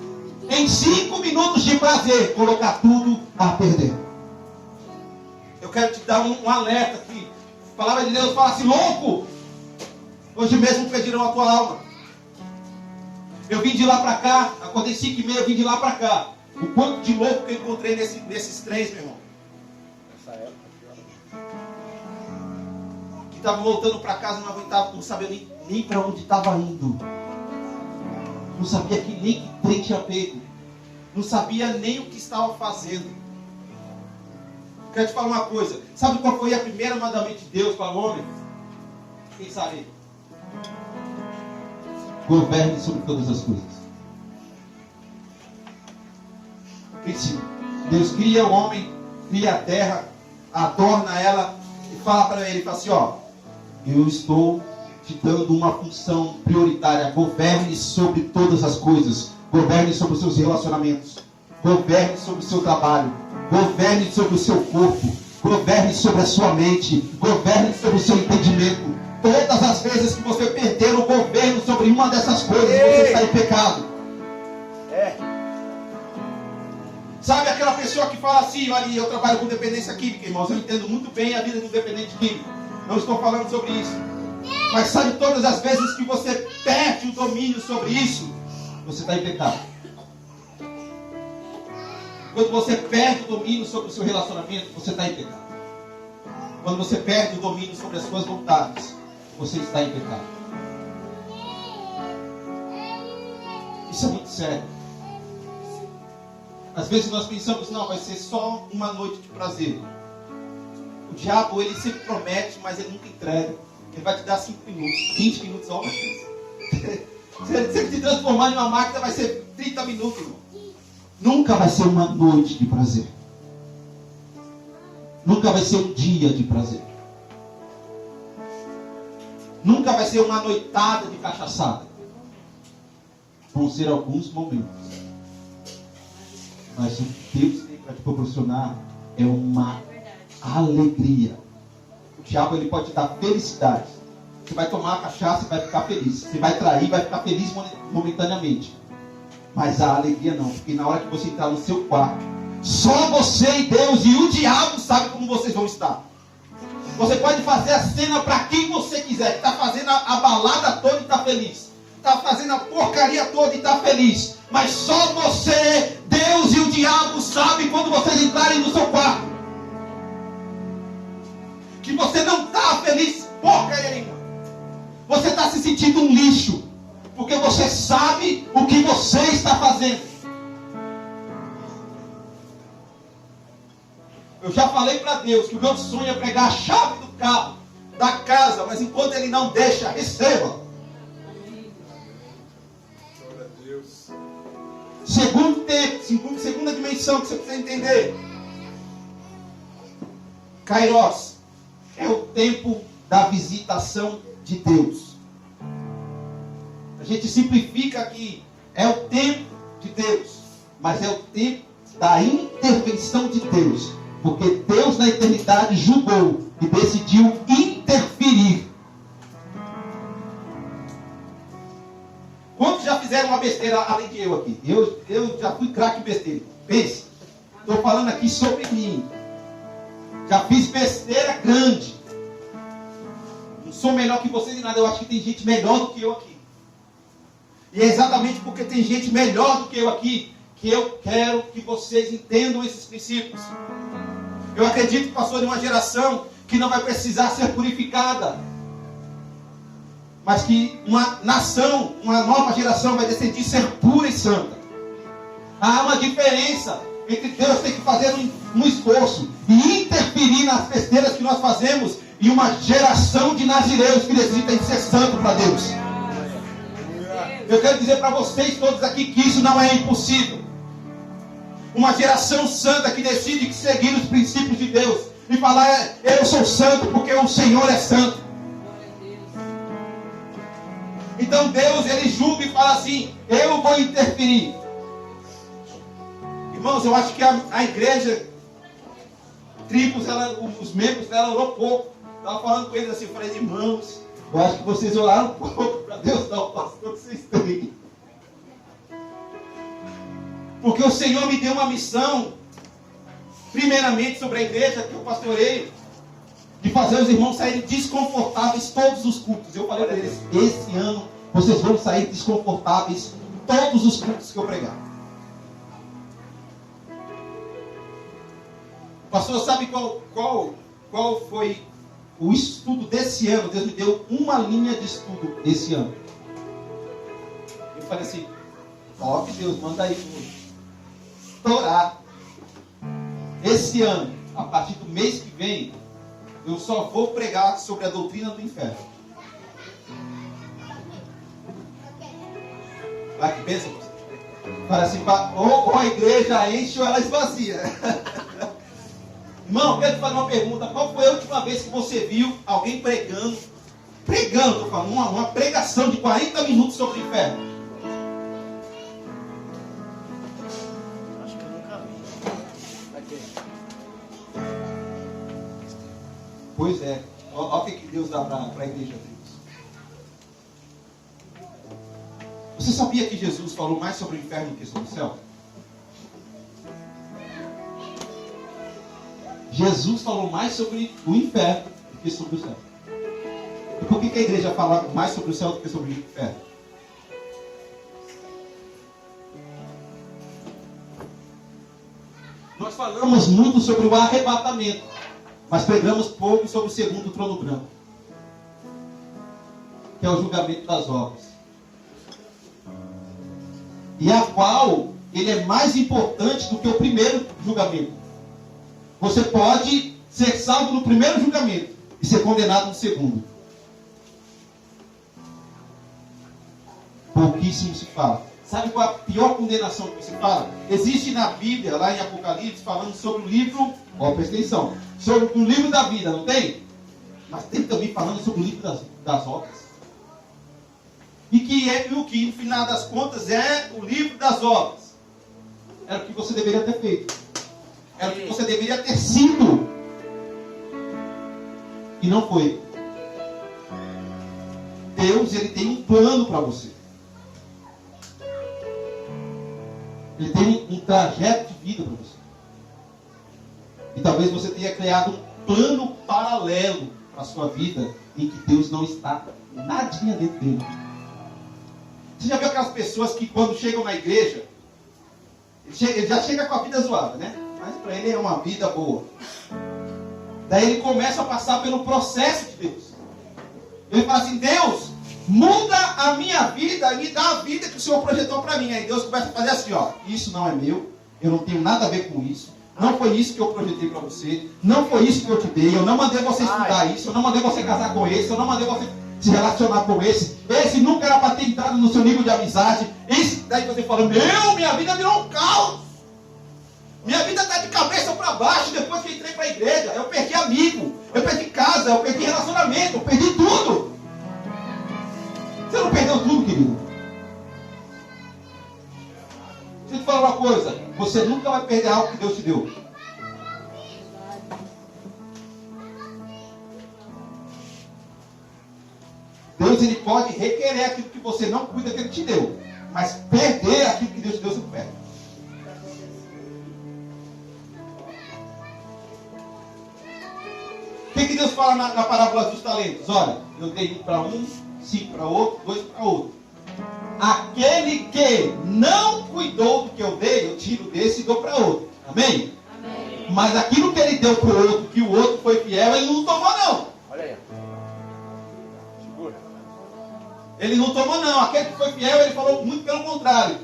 Em 5 minutos de prazer colocar tudo a perder. Eu quero te dar um alerta aqui. A palavra de Deus fala assim, louco, hoje mesmo pedirão a tua alma. Eu vim de lá para cá, acordei 5h30, eu vim de lá para cá. O quanto de louco que eu encontrei nesses trens, meu irmão. Nessa época, Que estava voltando para casa, não aguentava, não sabia nem para onde estava indo. Não sabia nem que trem tinha pego. Não sabia nem o que estava fazendo. Quero te falar uma coisa. Sabe qual foi a primeira mandamento de Deus para o homem? Quem sabe? Governe sobre todas as coisas. Princípio. Deus cria o homem, cria a terra, adorna ela e fala para ele, fala assim, ó, eu estou te dando uma função prioritária. Governe sobre todas as coisas. Governe sobre os seus relacionamentos. Governe sobre o seu trabalho. Governe sobre o seu corpo. Governe sobre a sua mente. Governe sobre o seu entendimento. Todas as vezes que você perder o governo sobre uma dessas coisas, você está em pecado. Sabe aquela pessoa que fala assim, olha, eu trabalho com dependência química, irmãos, eu entendo muito bem a vida do dependente químico. Não estou falando sobre isso. Mas sabe todas as vezes que você perde o domínio sobre isso, você está em pecado. Quando você perde o domínio sobre o seu relacionamento, você está em pecado. Quando você perde o domínio sobre as suas vontades, você está em pecado. Isso é muito sério. Às vezes nós pensamos, não, vai ser só uma noite de prazer. O diabo, ele sempre promete, mas ele nunca entrega. Ele vai te dar 5 minutos, 20 minutos, ó. Se ele te transformar em uma máquina, vai ser 30 minutos, irmão. Nunca vai ser uma noite de prazer. Nunca vai ser um dia de prazer. Nunca vai ser uma noitada de cachaçada. Vão ser alguns momentos. Mas o que Deus tem para te proporcionar é uma alegria. O diabo, ele pode te dar felicidade. Você vai tomar a cachaça e vai ficar feliz. Você vai trair, vai ficar feliz momentaneamente. Mas a alegria não. Porque na hora que você entrar no seu quarto, só você e Deus e o diabo sabe como vocês vão estar. Você pode fazer a cena para quem você quiser. Está fazendo a balada toda e está feliz. Está fazendo a porcaria toda e está feliz. Mas só você, Deus e o diabo sabem quando vocês entrarem no seu quarto. Que você não está feliz porcaria nenhuma. Você está se sentindo um lixo. Porque você sabe o que você está fazendo. Eu já falei para Deus que o meu sonho é pegar a chave do carro, da casa, mas enquanto Ele não deixa, receba. glória a Deus. Segundo tempo, segunda dimensão que você precisa entender. Kairos é o tempo da visitação de Deus. A gente simplifica aqui, é o tempo de Deus, mas é o tempo da intervenção de Deus. Porque Deus na eternidade julgou e decidiu interferir. Quantos já fizeram uma besteira além de eu aqui? Eu já fui craque em besteira. Pense, estou falando aqui sobre mim. Já fiz besteira grande. sou melhor que vocês em nada. Eu acho que tem gente melhor do que eu aqui. E é exatamente porque tem gente melhor do que eu aqui que eu quero que vocês entendam esses princípios. Eu acredito que passou de uma geração que não vai precisar ser purificada, mas que uma nação, uma nova geração vai decidir ser pura e santa. Há uma diferença entre Deus ter que fazer um esforço e interferir nas besteiras que nós fazemos e uma geração de nazireus que decidem ser santo para Deus. Eu quero dizer para vocês todos aqui que isso não é impossível. Uma geração santa que decide seguir os princípios de Deus e falar: eu sou santo porque o Senhor é santo. Então Deus, ele julga e fala assim: eu vou interferir. Irmãos, eu acho que a igreja Tribos, os membros dela orou pouco. Estava falando com eles assim, eu falei: irmãos, eu acho que vocês oraram pouco para Deus dar o pastor que vocês têm. Porque o Senhor me deu uma missão, primeiramente sobre a igreja que eu pastoreio, de fazer os irmãos saírem desconfortáveis todos os cultos. Eu falei para eles: esse ano vocês vão sair desconfortáveis todos os cultos que eu pregar. Pastor, sabe qual foi o estudo desse ano? Deus me deu uma linha de estudo esse ano. Eu falei assim: ó, Deus, manda aí estourar. Esse ano, a partir do mês que vem, eu só vou pregar sobre a doutrina do inferno. Vai que pensa, para assim, ou a igreja enche ou ela esvazia. Irmão, eu quero te fazer uma pergunta. Qual foi a última vez que você viu alguém pregando, estou falando, uma pregação de 40 minutos sobre o inferno? Acho que eu nunca vi. Aqui. Pois é. Olha o que Deus dá para a igreja, Deus. Você sabia que Jesus falou mais sobre o inferno do que sobre o céu? Jesus falou mais sobre o inferno do que sobre o céu. E por que a igreja fala mais sobre o céu do que sobre o inferno? Nós falamos muito sobre o arrebatamento, mas pregamos pouco sobre o segundo trono branco, que é o julgamento das obras, e a qual ele é mais importante do que o primeiro julgamento. Você pode ser salvo no primeiro julgamento e ser condenado no segundo. Pouquíssimo se fala. Sabe qual é a pior condenação que você fala? Existe na Bíblia, lá em Apocalipse, falando sobre o livro, presta atenção, sobre o livro da vida, não tem? Mas tem também falando sobre o livro das obras. E que é o que, no final das contas, é o livro das obras. Era o que você deveria ter feito. Era o que você deveria ter sido. E não foi. Deus, ele tem um plano para você. Ele tem um trajeto de vida para você. E talvez você tenha criado um plano paralelo para a sua vida, em que Deus não está nadinha dentro dele. Você já viu aquelas pessoas que quando chegam na igreja, ele já chega com a vida zoada, né? Mas para ele é uma vida boa. Daí ele começa a passar pelo processo de Deus. Ele fala assim: Deus, muda a minha vida e me dá a vida que o Senhor projetou para mim. Aí Deus começa a fazer assim: ó, isso não é meu, eu não tenho nada a ver com isso. Não foi isso que eu projetei para você. Não foi isso que eu te dei. Eu não mandei você estudar isso. Eu não mandei você casar com esse. Eu não mandei você se relacionar com esse. Esse nunca era para ter entrado no seu nível de amizade. Esse, daí você fala: minha vida virou um caos. Minha vida está de cabeça para baixo depois que eu entrei para a igreja. Eu perdi amigo, eu perdi casa, eu perdi relacionamento, eu perdi tudo. Você não perdeu tudo, querido? Deixa eu te falar uma coisa: você nunca vai perder algo que Deus te deu. Deus, ele pode requerer aquilo que você não cuida que ele te deu, mas perder aquilo que Deus te deu, você não perde. O que que Deus fala na parábola dos talentos? Olha, eu dei 1 para um, 5 para outro, 2 para outro. Aquele que não cuidou do que eu dei, eu tiro desse e dou para outro. Amém? Amém. Mas aquilo que ele deu para o outro, que o outro foi fiel, ele não tomou não. Olha aí. Segura. Ele não tomou não. Aquele que foi fiel, ele falou muito pelo contrário.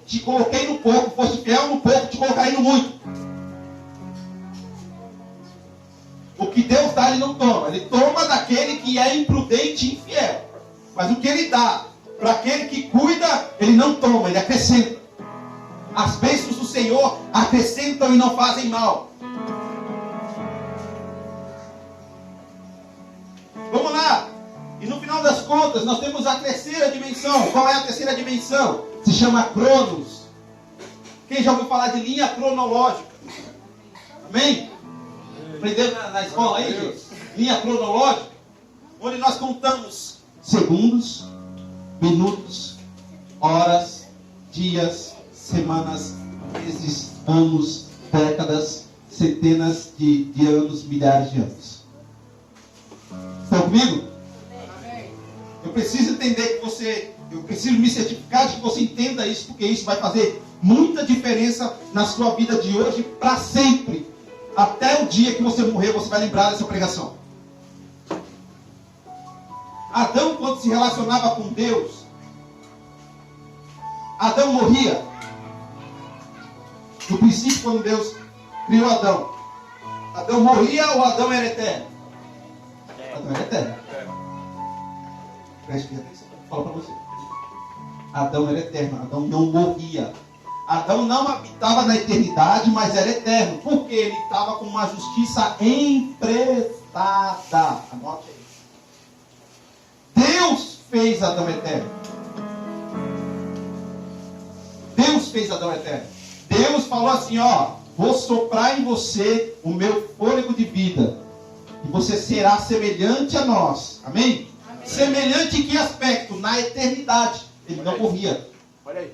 Te coloquei no pouco, foste fiel no pouco, te colocarei no muito. O que Deus dá, ele não toma. Ele toma daquele que é imprudente e infiel. Mas o que ele dá para aquele que cuida, ele não toma, ele acrescenta. As bênçãos do Senhor acrescentam e não fazem mal. Vamos lá. E no final das contas, nós temos a terceira dimensão. Qual é a terceira dimensão? Se chama Cronos. Quem já ouviu falar de linha cronológica? Amém? Aprenderam na escola aí, gente? Linha cronológica. Onde nós contamos segundos, minutos, horas, dias, semanas, meses, anos, décadas, centenas de anos, milhares de anos. Estão comigo? Eu preciso entender que eu preciso me certificar de que você entenda isso, porque isso vai fazer muita diferença na sua vida de hoje para sempre. Até o dia que você morrer, você vai lembrar dessa pregação. Adão, quando se relacionava com Deus, Adão morria. No princípio, quando Deus criou Adão, Adão morria ou Adão era eterno? Adão era eterno. Preste atenção, vou falar para você. Adão era eterno, Adão não morria. Adão não habitava na eternidade, mas era eterno. Porque ele estava com uma justiça emprestada. Anote aí. Deus fez Adão eterno. Deus fez Adão eterno. Deus falou assim, ó, vou soprar em você o meu fôlego de vida. E você será semelhante a nós. Amém? Amém. Semelhante em que aspecto? Na eternidade. Ele não morria. Olha aí.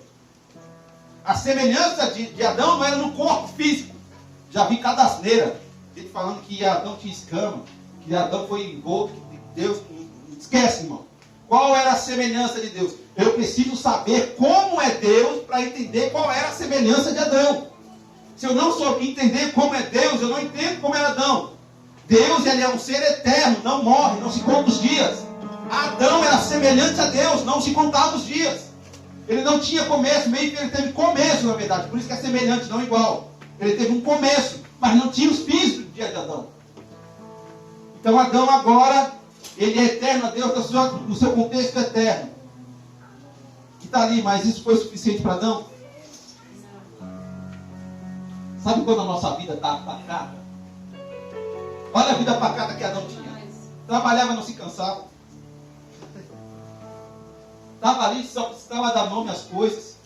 A semelhança de Adão não era no corpo físico. Já vi cada asneira. Gente falando que Adão tinha escama, que Adão foi envolto, que Deus... Esquece, irmão. Qual era a semelhança de Deus? Eu preciso saber como é Deus para entender qual era a semelhança de Adão. Se eu não souber entender como é Deus, eu não entendo como era Adão. Deus, ele é um ser eterno, não morre, não se conta os dias. Adão era semelhante a Deus, não se contava os dias. Ele não tinha começo, meio que ele teve começo, na verdade. Por isso que é semelhante, não igual. Ele teve um começo, mas não tinha os fins do dia de Adão. Então Adão agora, ele é eterno a Deus no seu contexto eterno. Que está ali, mas isso foi suficiente para Adão? Sabe quando a nossa vida está pacata? Olha a vida pacata que Adão tinha. Trabalhava, não se cansava. Estava ali, só precisava dar nome às coisas.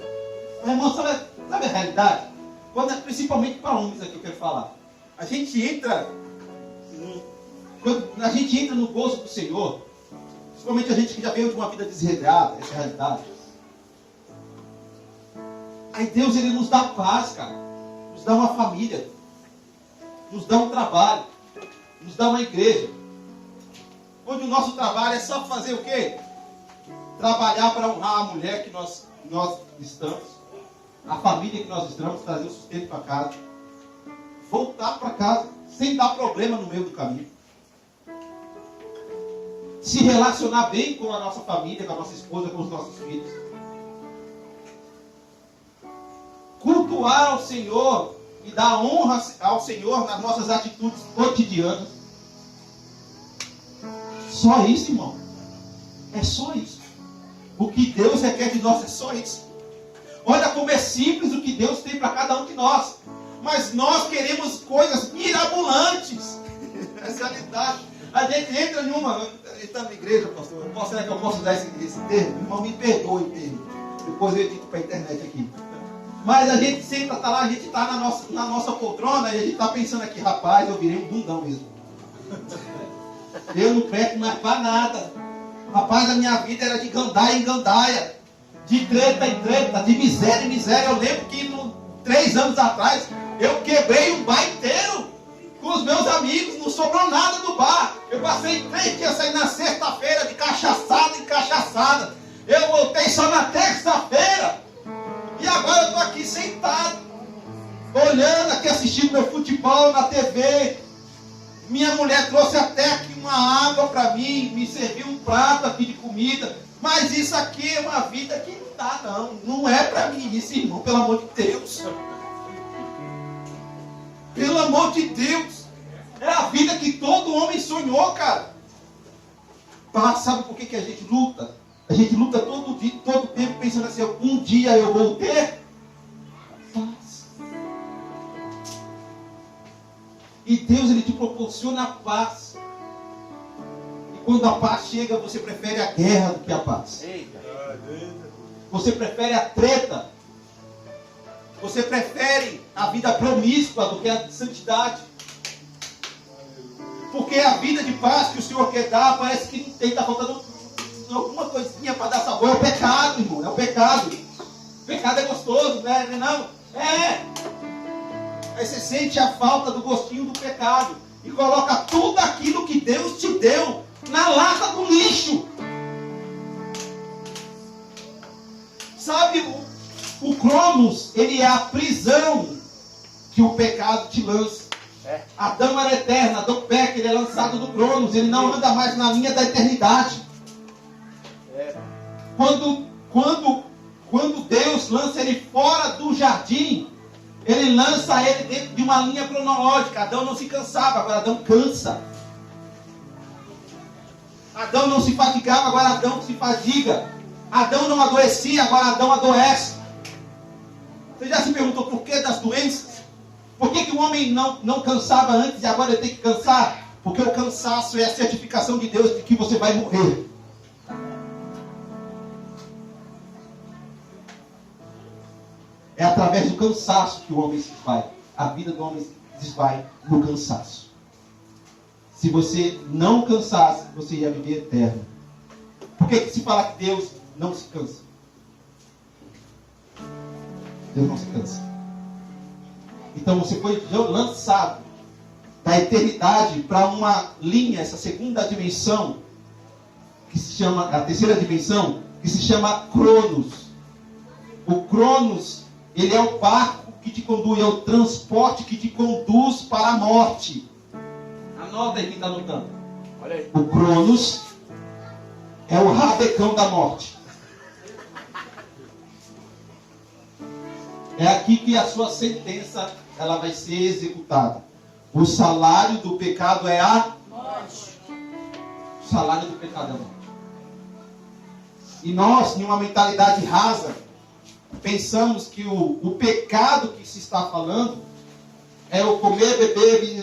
Mas, irmão, sabe a realidade? Principalmente para homens aqui eu quero falar. A gente entra no gozo do Senhor, principalmente a gente que já veio de uma vida desregrada, essa é a realidade. Aí Deus, ele nos dá paz, cara. Nos dá uma família. Nos dá um trabalho. Nos dá uma igreja. Onde o nosso trabalho é só fazer o quê? Trabalhar para honrar a mulher que nós estamos, a família que nós estamos, trazer o sustento para casa, voltar para casa, sem dar problema no meio do caminho, se relacionar bem com a nossa família, com a nossa esposa, com os nossos filhos, cultuar ao Senhor e dar honra ao Senhor nas nossas atitudes cotidianas. Só isso, irmão. É só isso. O que Deus requer de nós é só isso. Olha como é simples o que Deus tem para cada um de nós. Mas nós queremos coisas mirabolantes. Essa é a realidade. A gente entra numa... A gente está na igreja, pastor. Será que eu posso usar esse termo? Irmão, me perdoe o termo. Depois eu edito para a internet aqui. Mas a gente senta, está lá, a gente está na nossa poltrona e a gente está pensando aqui, rapaz, eu virei um bundão mesmo. Eu não presto mais para nada. Rapaz, a minha vida era de gandaia em gandaia, de treta em treta, de miséria em miséria. Eu lembro que 3 anos atrás eu quebrei um bar inteiro com os meus amigos, não sobrou nada do bar. Eu passei 3 dias saindo na sexta-feira de cachaçada em cachaçada. Eu voltei só na terça-feira. E agora eu estou aqui sentado, olhando aqui, assistindo meu futebol na TV. Minha mulher trouxe até aqui uma água para mim, me serviu um prato aqui de comida. Mas isso aqui é uma vida que não dá, não. Não é para mim isso, irmão, pelo amor de Deus. Pelo amor de Deus. É a vida que todo homem sonhou, cara. Paz, sabe por que a gente luta? A gente luta todo dia, todo tempo, pensando assim, um dia eu vou ter paz. E Deus, Ele te proporciona a paz. E quando a paz chega, você prefere a guerra do que a paz. Eita. Você prefere a treta. Você prefere a vida promíscua do que a de santidade. Porque a vida de paz que o Senhor quer dar, parece que não tem, está faltando alguma coisinha para dar sabor. É o pecado, irmão, é o pecado. O pecado é gostoso, né? Não? É. Aí você sente a falta do gostinho do pecado e coloca tudo aquilo que Deus te deu na lata do lixo. Sabe, o Cronos, ele é a prisão que o pecado te lança. Adão era eterno, Adão peca, ele é lançado do Cronos, ele não anda mais na linha da eternidade. Quando Deus lança ele fora do jardim, ele lança ele dentro de uma linha cronológica. Adão não se cansava, agora Adão cansa. Adão não se fatigava, agora Adão se fadiga. Adão não adoecia, agora Adão adoece. Você já se perguntou por que das doenças? Por que o homem não cansava antes e agora ele tem que cansar? Porque o cansaço é a certificação de Deus de que você vai morrer. É através do cansaço que o homem se vai. A vida do homem se desvai no cansaço. Se você não cansasse, você ia viver eterno. Por que se fala que Deus não se cansa? Deus não se cansa. Então você foi lançado da eternidade para uma linha, essa segunda dimensão, que se chama, a terceira dimensão, que se chama Cronos. O Cronos, ele é o barco que te conduz, é o transporte que te conduz para a morte. Anota aí quem está anotando. Olha aí. O Cronos é o rabecão da morte. É aqui que a sua sentença ela vai ser executada. O salário do pecado é a morte. O salário do pecado é a morte. E nós, em uma mentalidade rasa, pensamos que o pecado que se está falando é o comer, beber,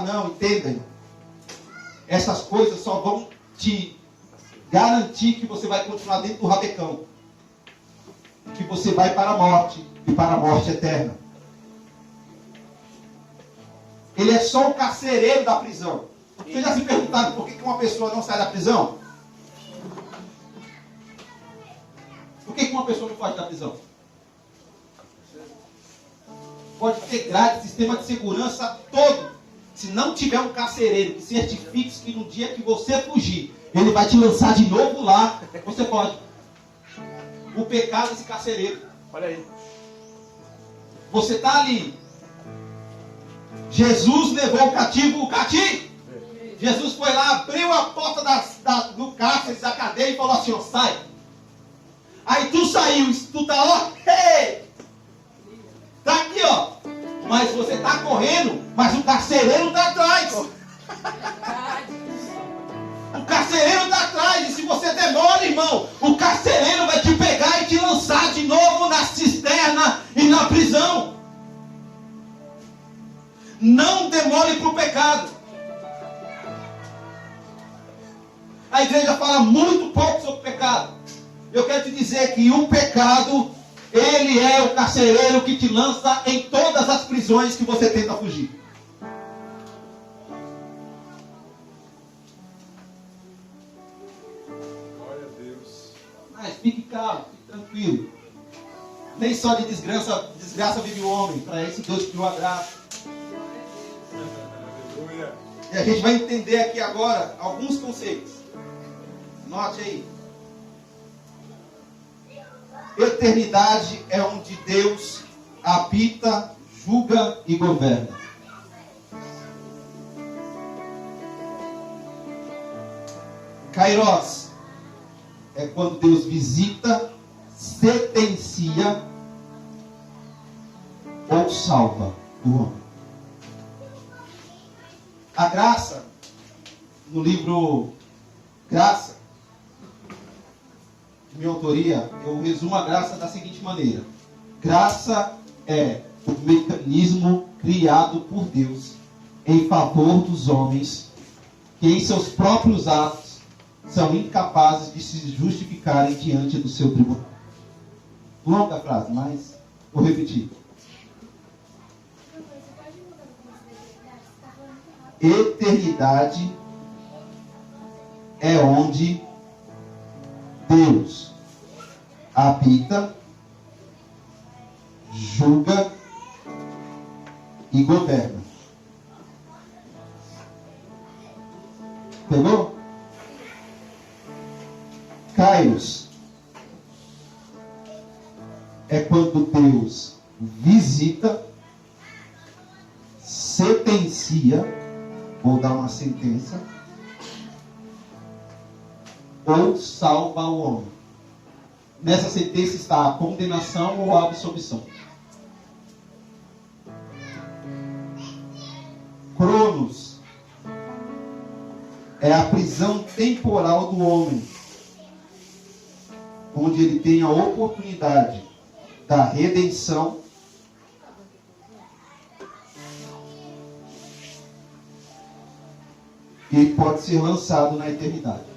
não, entendem? Essas coisas só vão te garantir que você vai continuar dentro do rabecão. Que você vai para a morte e para a morte eterna. Ele é só o carcereiro da prisão. Vocês já se perguntaram por que uma pessoa não sai da prisão? Por que uma pessoa não foge da prisão? Pode ter grade, sistema de segurança todo. Se não tiver um carcereiro que certifique que no dia que você fugir, ele vai te lançar de novo lá, você pode. O pecado desse carcereiro. Olha aí. Você está ali. Jesus levou o cativo. Jesus foi lá, abriu a porta do cárcere, da cadeia e falou assim, ó, sai. Aí tu saiu, tu tá, ó, hey! Tá aqui, ó. Mas você tá correndo, mas o carcereiro tá atrás. O carcereiro tá atrás. E se você demora, irmão, o carcereiro vai te pegar e te lançar de novo na cisterna e na prisão. Não demore para o pecado. A igreja fala muito pouco sobre o pecado. Eu quero te dizer que o pecado, ele é o carcereiro que te lança em todas as prisões que você tenta fugir. Glória a Deus. Mas fique calmo, fique tranquilo. Nem só de desgraça vive o homem. Para esse Deus criou a graça. Aleluia. E a gente vai entender aqui agora alguns conceitos. Note aí. Eternidade é onde Deus habita, julga e governa. Kairos é quando Deus visita, sentencia ou salva o homem. A graça, no livro Graça, de minha autoria, eu resumo a graça da seguinte maneira: graça é o mecanismo criado por Deus em favor dos homens que em seus próprios atos são incapazes de se justificarem diante do seu tribunal. Longa a frase, mas vou repetir. Eternidade é onde Deus habita, julga e governa. Pegou? Kairos é quando Deus visita, sentencia ou dá uma sentença, ou salva o homem. Nessa sentença está a condenação ou a absolvição. Cronos é a prisão temporal do homem, onde ele tem a oportunidade da redenção e pode ser lançado na eternidade.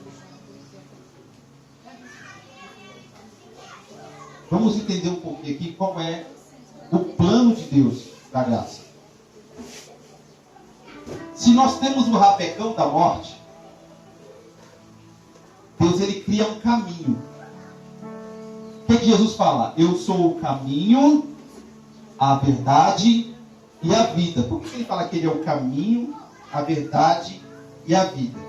Vamos entender um pouquinho aqui qual é o plano de Deus da graça. Se nós temos o rapecão da morte, Deus ele cria um caminho. O que Jesus fala? Eu sou o caminho, a verdade e a vida. Por que ele fala que ele é o caminho, a verdade e a vida?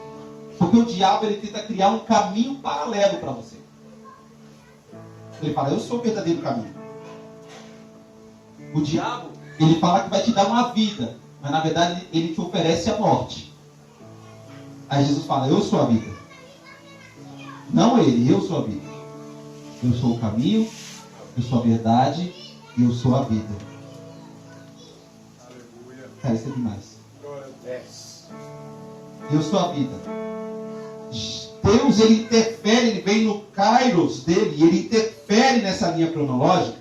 Porque o diabo ele tenta criar um caminho paralelo para você. Ele fala, eu sou o verdadeiro caminho. O diabo, ele fala que vai te dar uma vida, mas na verdade ele te oferece a morte. Aí Jesus fala, eu sou a vida. Não ele, eu sou a vida. Eu sou o caminho, eu sou a verdade e eu sou a vida. Aleluia. Cara, isso é demais. Glória a Deus. Eu sou a vida. Deus, ele interfere, ele vem no kairos dele, ele interfere nessa linha cronológica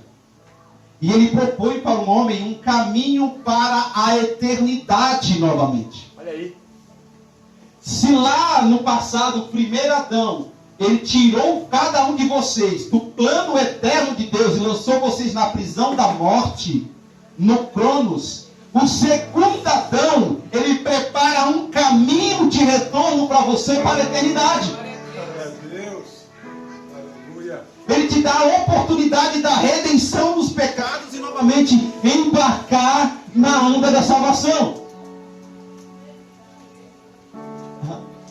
e ele propõe para o homem um caminho para a eternidade novamente. Olha aí. Se lá no passado, o primeiro Adão, ele tirou cada um de vocês do plano eterno de Deus e lançou vocês na prisão da morte, no Cronos, o segundo Adão, ele prepara um caminho de retorno para você para a eternidade. Glória a Deus. Aleluia. Ele te dá a oportunidade da redenção dos pecados e novamente embarcar na onda da salvação.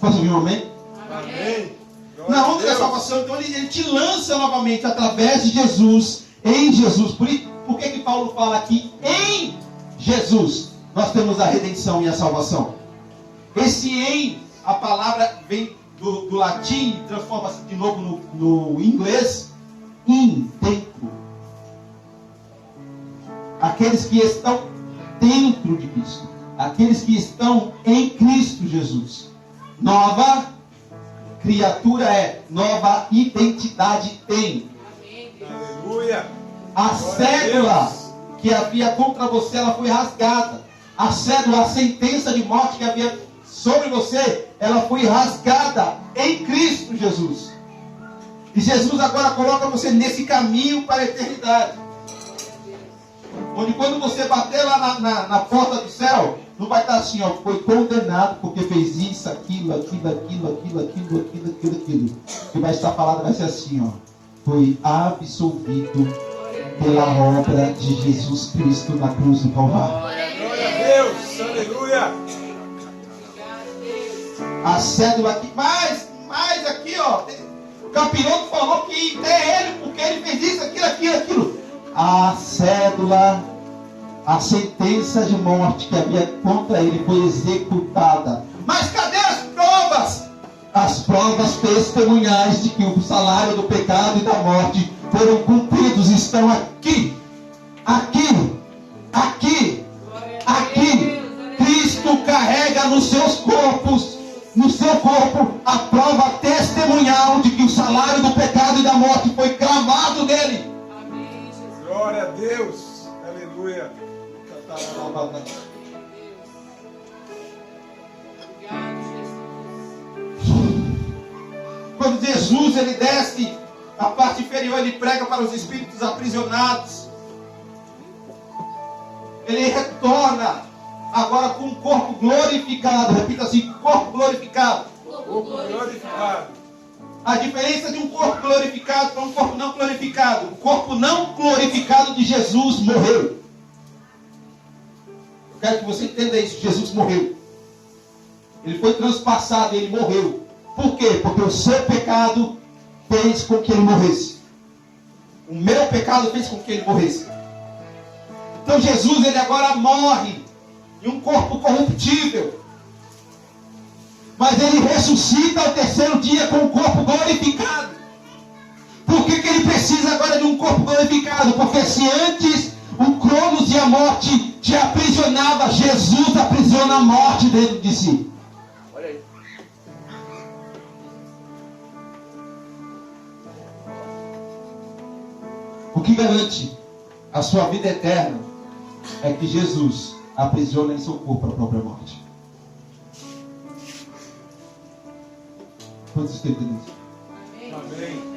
Posso ouvir um amém? Amém. Glória Na a onda da Deus. salvação, então ele te lança novamente através de Jesus, em Jesus. Por que Paulo fala aqui em Jesus? Nós temos a redenção e a salvação. Esse em, a palavra vem do latim, transforma-se de novo no inglês, in, dentro. Aqueles que estão dentro de Cristo. Aqueles que estão em Cristo Jesus. Nova criatura é, nova identidade tem. Aleluia. A Glória a cédula Deus. que havia contra você, ela foi rasgada. A cédula, a sentença de morte que havia sobre você, ela foi rasgada em Cristo Jesus. E Jesus agora coloca você nesse caminho para a eternidade. Onde quando você bater lá na porta do céu, não vai estar assim, ó, foi condenado porque fez isso, aquilo. Que vai estar falado, vai ser assim, ó, foi absolvido pela obra de Jesus Cristo na cruz do Calvário. Glória a Deus. Aleluia. A cédula aqui, mas aqui, ó, o capiroto falou que é ele, porque ele fez isso, aquilo. A cédula, a sentença de morte que havia contra ele foi executada. Mas cadê as provas? As provas testemunhais de que o salário do pecado e da morte foram cumpridos estão aqui. Cristo carrega nos seus corpos, no seu corpo, a prova testemunhal de que o salário do pecado e da morte foi cravado nele. Amém, Jesus. Glória a Deus. Aleluia. Obrigado, Jesus. Quando Jesus ele desce a parte inferior, ele prega para os espíritos aprisionados. Ele retorna agora com um corpo glorificado. Repita assim: corpo glorificado. Corpo glorificado. A diferença de um corpo glorificado para um corpo não glorificado: o corpo não glorificado de Jesus morreu. Eu quero que você entenda isso. Jesus morreu. Ele foi transpassado, ele morreu. Por quê? Porque o seu pecado fez com que ele morresse. O meu pecado fez com que ele morresse. Então Jesus, ele agora morre em um corpo corruptível. Mas ele ressuscita ao terceiro dia com um corpo glorificado. Por que ele precisa agora de um corpo glorificado? Porque se antes o Cronos e a morte te aprisionava, Jesus aprisiona a morte dentro de si. Olha aí. O que garante a sua vida eterna é que Jesus aprisiona em seu corpo a própria morte. Quantos estão entendendo isso? Amém.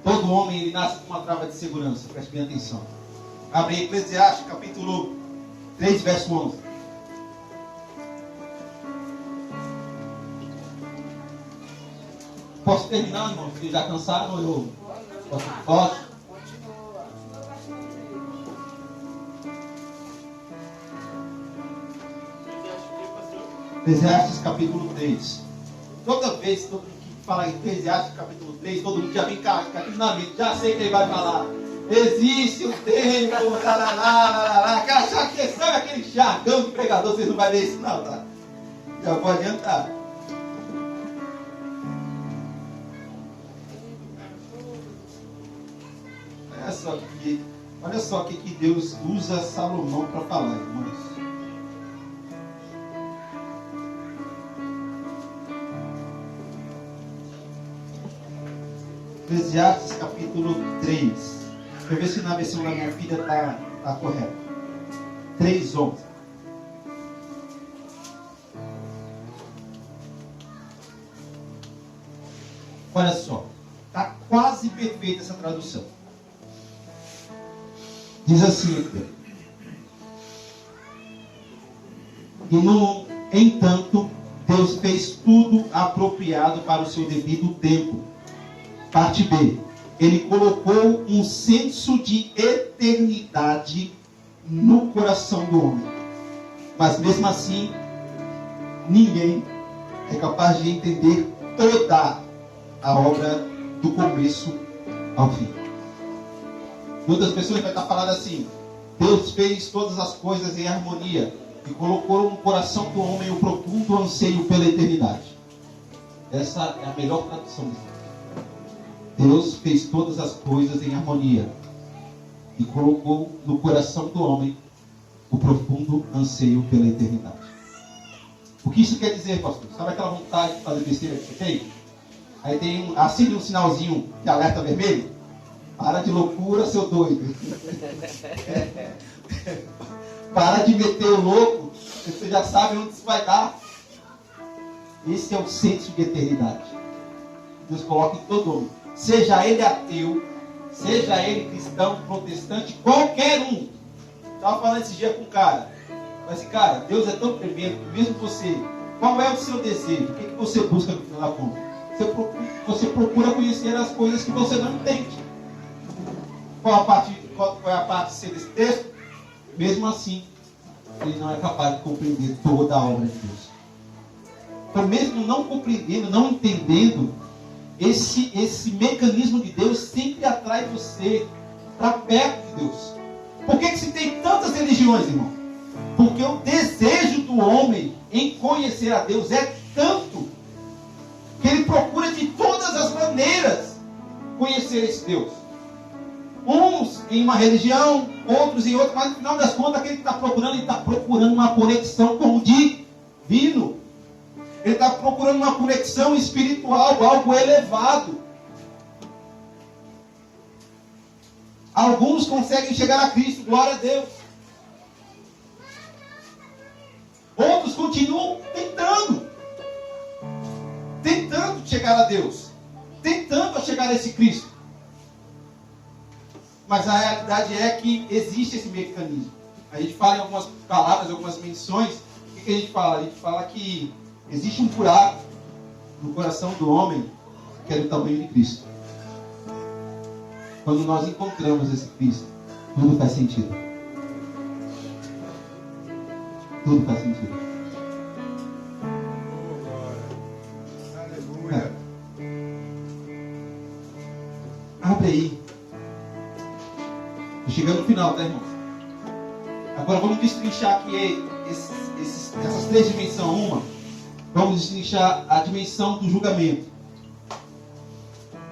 Todo homem ele nasce com uma trava de segurança. Preste bem atenção. Abre Eclesiastes capítulo 3, verso 11. Posso terminar, irmão? Vocês já cansaram? Eu posso? Eclesiastes capítulo 3. Toda vez que fala em Eclesiastes capítulo 3, todo mundo já vem cá na mente, já sei que ele vai falar. Existe um tempo, aquela questão, aquele jargão de pregador, vocês não vão ver isso não, tá? Já vou adiantar. Olha só o que Deus usa Salomão para falar, irmãos. Eclesiastes capítulo 3. Deixa eu ver se na versão da minha filha está correta. 3:11. Olha só. Está quase perfeita essa tradução. Diz assim: entanto, Deus fez tudo apropriado para o seu devido tempo. Parte B. Ele colocou um senso de eternidade no coração do homem. Mas mesmo assim, ninguém é capaz de entender toda a obra do começo ao fim. Muitas pessoas vão estar falando assim: Deus fez todas as coisas em harmonia e colocou no coração do homem o profundo anseio pela eternidade. Essa é a melhor tradução disso. Deus fez todas as coisas em harmonia e colocou no coração do homem o profundo anseio pela eternidade. O que isso quer dizer, pastor? Sabe aquela vontade de fazer besteira que você tem? Aí tem acende um sinalzinho de alerta vermelho. Para de loucura, seu doido. Para de meter o louco. Você já sabe onde isso vai dar. Esse é o senso de eternidade. Deus coloca em todo homem. Seja ele ateu, seja ele cristão, protestante, qualquer um. Estava falando esse dia com um cara. Mas assim, cara, Deus é tão tremendo que mesmo você, qual é o seu desejo? O que você busca no final da conta? Você procura conhecer as coisas que você não entende. Qual é a parte C desse texto? Mesmo assim, ele não é capaz de compreender toda a obra de Deus. Então, mesmo não compreendendo, não entendendo, esse mecanismo de Deus sempre atrai você para perto de Deus. Por que se tem tantas religiões, irmão? Porque o desejo do homem em conhecer a Deus é tanto que ele procura de todas as maneiras conhecer esse Deus. Uns em uma religião, outros em outra, mas no final das contas, aquele que está procurando, ele está procurando uma conexão com o divino. Ele está procurando uma conexão espiritual, algo elevado. Alguns conseguem chegar a Cristo, glória a Deus. Outros continuam tentando chegar a Deus, tentando chegar a esse Cristo. Mas a realidade é que existe esse mecanismo. A gente fala em algumas palavras, algumas menções. O que a gente fala? A gente fala que existe um buraco no coração do homem que é do tamanho de Cristo. Quando nós encontramos esse Cristo, tudo faz sentido. Tudo faz sentido. Aleluia. Abre aí. Estou chegando no final, tá, irmão? Agora vamos destrinchar aqui essas três dimensões. Uma, vamos destrinchar a dimensão do julgamento.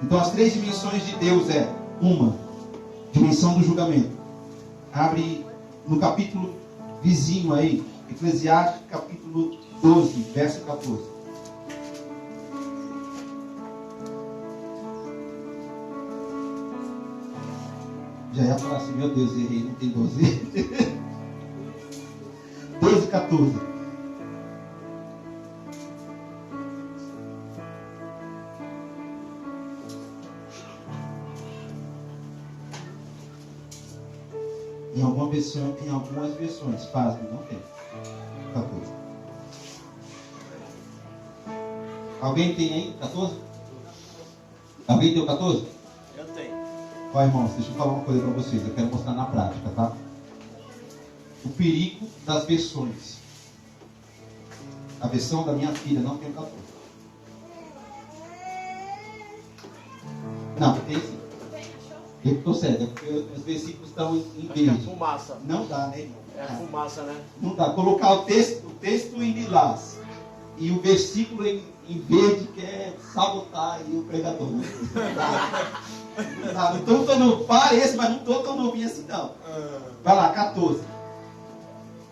Então as três dimensões de Deus é uma, dimensão do julgamento. Abre no capítulo vizinho aí, Eclesiastes capítulo 12, verso 14. Já ia falar assim, meu Deus, errei, não tem 12. 12, 14. Em algumas versões, pasme, não tem. 14. Alguém tem aí 14? Alguém tem o 14? Eu tenho. Ó, irmãos, deixa eu falar uma coisa para vocês. Eu quero mostrar na prática, tá? O perigo das versões. A versão da minha filha não tem o 14. Não, tem sim. Eu que estou cego, é porque os versículos estão em Acho que é verde. fumaça. Não dá, né, irmão? É a fumaça, né? Não dá. Colocar o texto em lilás e o versículo em verde quer sabotar aí o pregador. Né? Não dá. Não estou tão parece, mas não estou tão novinho assim não. Vai lá, 14.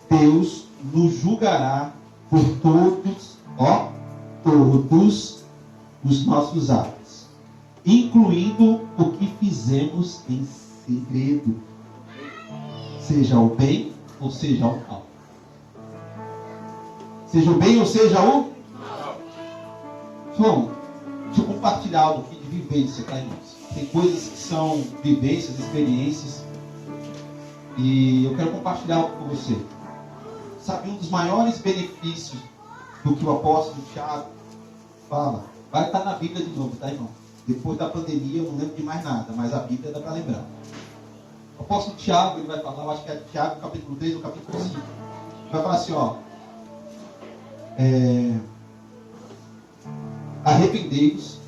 Deus nos julgará por todos os nossos atos, incluindo o que fizemos em segredo, seja o bem ou seja o mal. Seja o bem ou seja o mal. João, deixa eu compartilhar algo aqui de vivência, tá, irmãos? Tem coisas que são vivências, experiências, e eu quero compartilhar algo com você. Sabe, um dos maiores benefícios do que o apóstolo Tiago fala, vai estar na Bíblia de novo, tá, irmão? Depois da pandemia eu não lembro de mais nada, mas a Bíblia dá para lembrar. O apóstolo Tiago, ele vai falar, eu acho que é Tiago capítulo 3 ou capítulo 5. Ele vai falar assim, ó. Arrependei-vos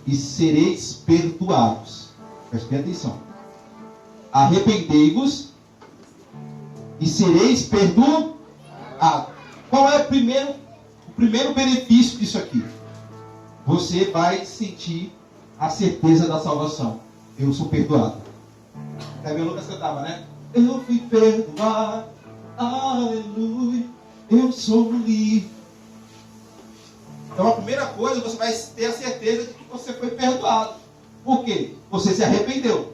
e sereis perdoados. Preste atenção. Arrependei-vos e sereis perdoados. Qual é o primeiro benefício disso aqui? Você vai sentir a certeza da salvação. Eu sou perdoado. Daí o Lucas cantava, né? Eu fui perdoado, aleluia, eu sou livre. Então a primeira coisa, você vai ter a certeza de que você foi perdoado. Por quê? Você se arrependeu.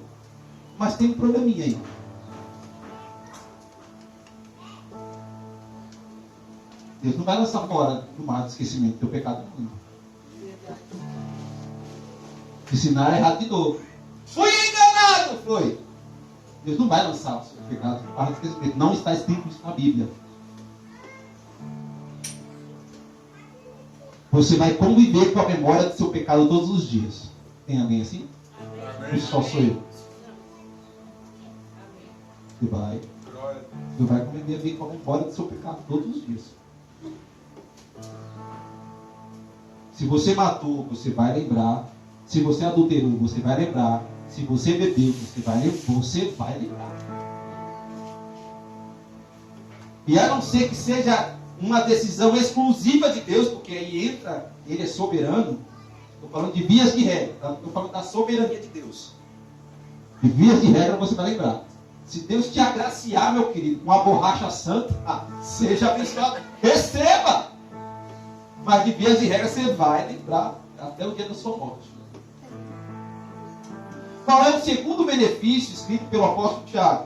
Mas tem um probleminha aí. Deus não vai lançar fora do mar do esquecimento do teu pecado. Não. Ensinar errado de novo. Fui enganado! Foi. Deus não vai lançar o seu pecado do mar do esquecimento. Não está escrito isso na Bíblia. Você vai conviver com a memória do seu pecado todos os dias. Tem alguém assim? Amém. Isso só sou eu. Você vai. Glória a Você vai vir com a memória do seu pecado todos os dias. Se você matou, você vai lembrar. Se você adulterou, você vai lembrar. Se você bebeu, você vai lembrar. E a não ser que seja uma decisão exclusiva de Deus, porque aí entra, ele é soberano. Estou falando de vias de regra, tá? Estou falando da soberania de Deus. De vias de regra você vai lembrar. Se Deus te agraciar, meu querido, com a borracha santa, seja abençoado, receba! Mas de vias de regra você vai lembrar até o dia da sua morte. Qual é o segundo benefício escrito pelo apóstolo Tiago?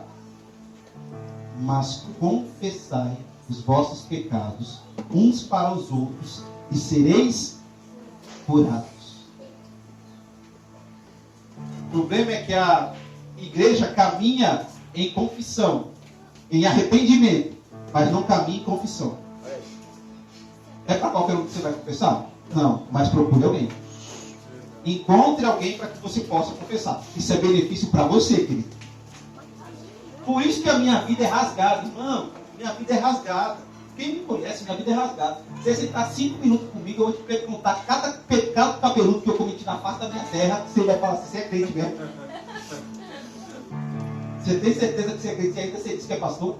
Mas confessai os vossos pecados uns para os outros e sereis curados. O problema é que a igreja caminha em confissão, em arrependimento, mas não caminha em confissão. É para qualquer um que você vai confessar? Não, mas procure alguém. Encontre alguém para que você possa confessar. Isso é benefício para você, querido. Por isso que a minha vida é rasgada, irmão. Minha vida é rasgada. Quem me conhece, minha vida é rasgada. Se você sentar 5 minutos comigo, eu vou te perguntar cada pecado cabeludo que eu cometi na face da minha terra. Você vai falar assim, você é crente mesmo? Você tem certeza que você é crente e ainda você diz que é pastor?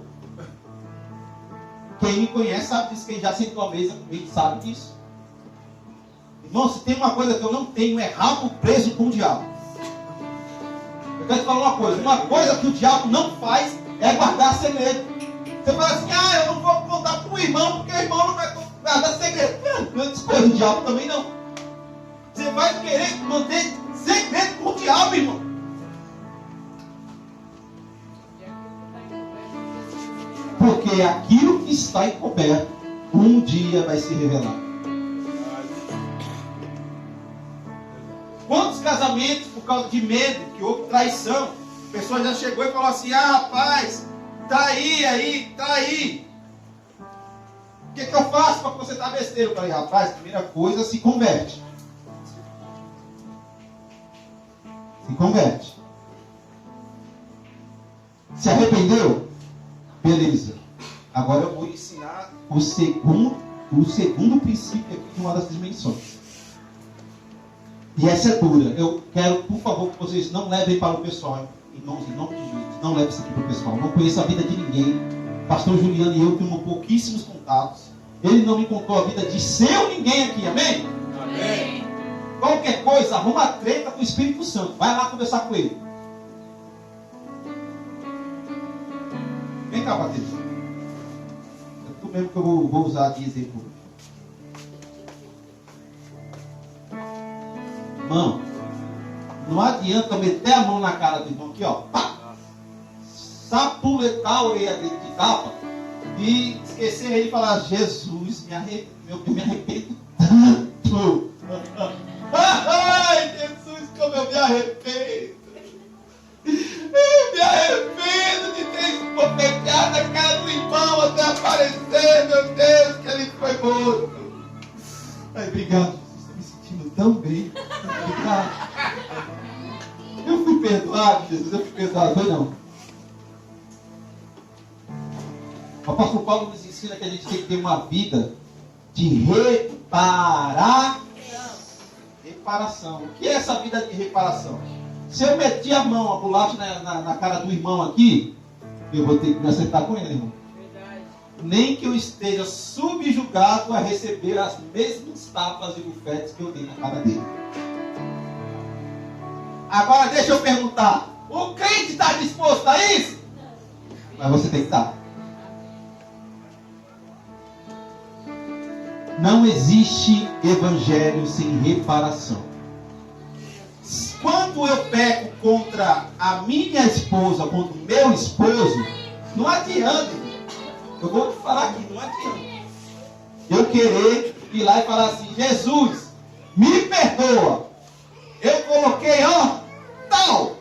Quem me conhece sabe disso. Quem já sentou à mesa comigo sabe disso. Irmão, se tem uma coisa que eu não tenho, é rabo preso com o diabo. Eu quero te falar uma coisa. Uma coisa que o diabo não faz é guardar segredo. Você fala assim, eu não vou contar para o irmão, porque o irmão não vai guardar segredo. Não descoisa do diabo também não. Você vai querer manter segredo com o diabo, irmão. Porque aquilo que está encoberto, um dia vai se revelar. Quantos casamentos, por causa de medo, que houve traição, a pessoa já chegou e falou assim, rapaz, aí. O que eu faço para você estar besteira? Eu falei, rapaz, primeira coisa, se converte. Se converte. Se arrependeu? Beleza. Agora eu vou ensinar o segundo princípio aqui de uma das dimensões. E essa é dura. Eu quero, por favor, que vocês não levem para o pessoal. Irmãos, em nome de Jesus, não levem isso aqui para o pessoal. Não conheço a vida de ninguém. Pastor Juliano e eu temos pouquíssimos contatos. Ele não me contou a vida de seu ninguém aqui. Amém? Amém. Qualquer coisa, arruma treta com o Espírito Santo. Vai lá conversar com ele. Vem cá, Patrícia. É tu mesmo que eu vou usar de exemplo. Irmão, não adianta meter a mão na cara do irmão aqui, ó. Pá! Sapuletar a orelha dele de tapa e esquecer ele e falar, Jesus, eu me arrependo tanto. Ai, Jesus, como eu me arrependo. Eu me arrependo de ter escopetado a cara do irmão até aparecer, meu Deus, que ele foi morto. Ai, obrigado, Jesus, estou me sentindo tão bem. Obrigado. Eu fui perdoado, Jesus, eu fui perdoado, foi não. O apóstolo Paulo nos ensina que a gente tem que ter uma vida de reparação. O que é essa vida de reparação? Se eu meter a mão, a bolacha na cara do irmão aqui, eu vou ter que me acertar com ele, irmão. Verdade. Nem que eu esteja subjugado a receber as mesmas tapas e bufetes que eu dei na cara dele. Agora deixa eu perguntar, o crente está disposto a isso? Mas você tem que estar. Não existe evangelho sem reparação. Quando eu peco contra a minha esposa, contra o meu esposo, não adianta. Eu vou te falar aqui, não adianta. Eu querer ir lá e falar assim, Jesus, me perdoa. Eu coloquei, tal,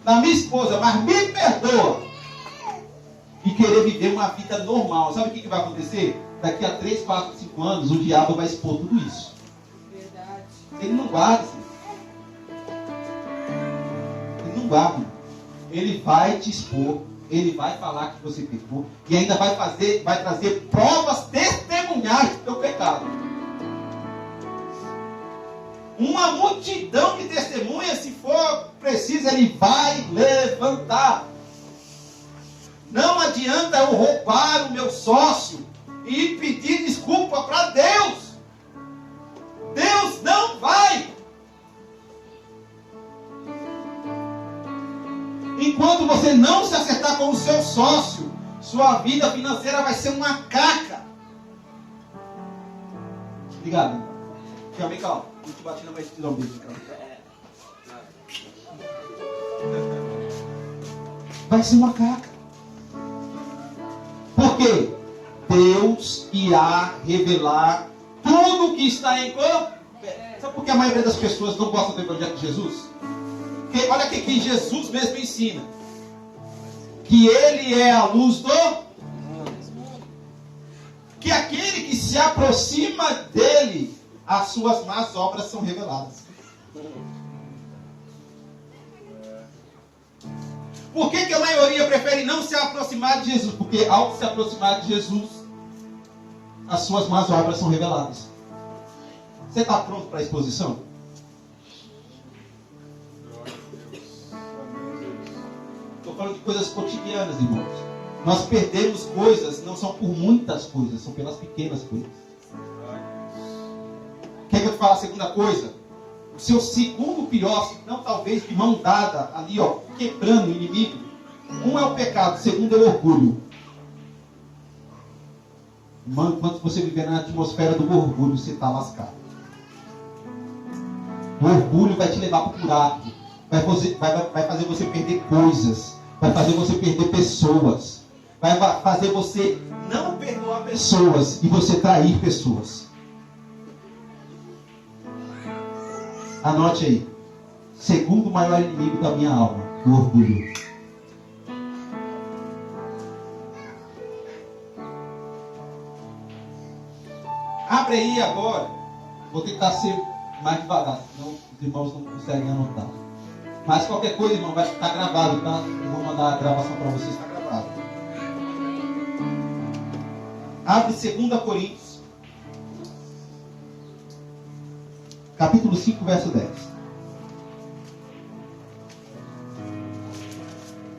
na minha esposa, mas me perdoa. E querer viver uma vida normal. Sabe o que vai acontecer? Daqui a 3, 4, 5 anos, o diabo vai expor tudo isso. Verdade. Ele não guarda. Ele não guarda. Ele vai te expor. Ele vai falar que você pecou e ainda vai trazer provas testemunhais do teu pecado. Uma multidão de testemunhas, se for preciso, ele vai levantar. Não adianta eu roubar o meu sócio e pedir desculpa para Deus. Deus não vai. Enquanto você não se acertar com o seu sócio, sua vida financeira vai ser uma caca. Obrigado. Vem cá, eu te bati na mãe de tirar um beijo. Vai ser uma caca. Por quê? Deus irá revelar tudo que está em corpo. Sabe por que a maioria das pessoas não gosta do Evangelho de Jesus? Porque olha o que Jesus mesmo ensina. Que Ele é a luz do mundo. Que aquele que se aproxima dEle, as suas más obras são reveladas. Por que a maioria prefere não se aproximar de Jesus? Porque ao se aproximar de Jesus, as suas más obras são reveladas. Você está pronto para a exposição? Estou falando de coisas cotidianas, irmãos. Nós perdemos coisas, não são por muitas coisas, são pelas pequenas coisas. Quer que eu te fale a segunda coisa? O seu segundo pior, se não talvez de mão dada, ali ó, quebrando o inimigo. Um é o pecado, o segundo é o orgulho. Irmão, enquanto você viver na atmosfera do orgulho, você está lascado. O orgulho vai te levar para o buraco. Vai fazer você perder coisas. Vai fazer você perder pessoas. Vai fazer você não perdoar pessoas e você trair pessoas. Anote aí. Segundo maior inimigo da minha alma, o orgulho. Abre aí agora. Vou tentar ser mais devagar, senão os irmãos não conseguem anotar. Mas qualquer coisa, irmão, vai ficar gravado, tá? Eu vou mandar a gravação para vocês, está gravado. Abre 2 Coríntios, capítulo 5, verso 10.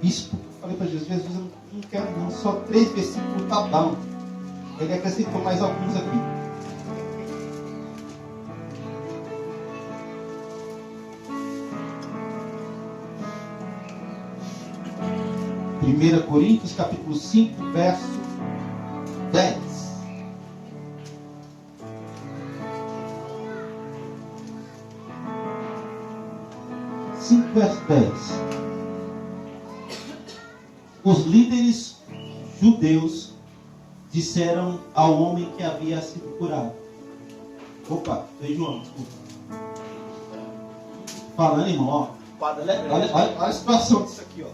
Isso, eu falei para Jesus, eu não quero não, só 3 versículos, tá bom. Ele acrescentou mais alguns aqui. Primeira Coríntios, capítulo 5, verso 10. Verso 10. Os líderes judeus disseram ao homem que havia sido curado. Opa, foi João, desculpa. Falando, irmão, ó. Olha a situação disso aqui, ó.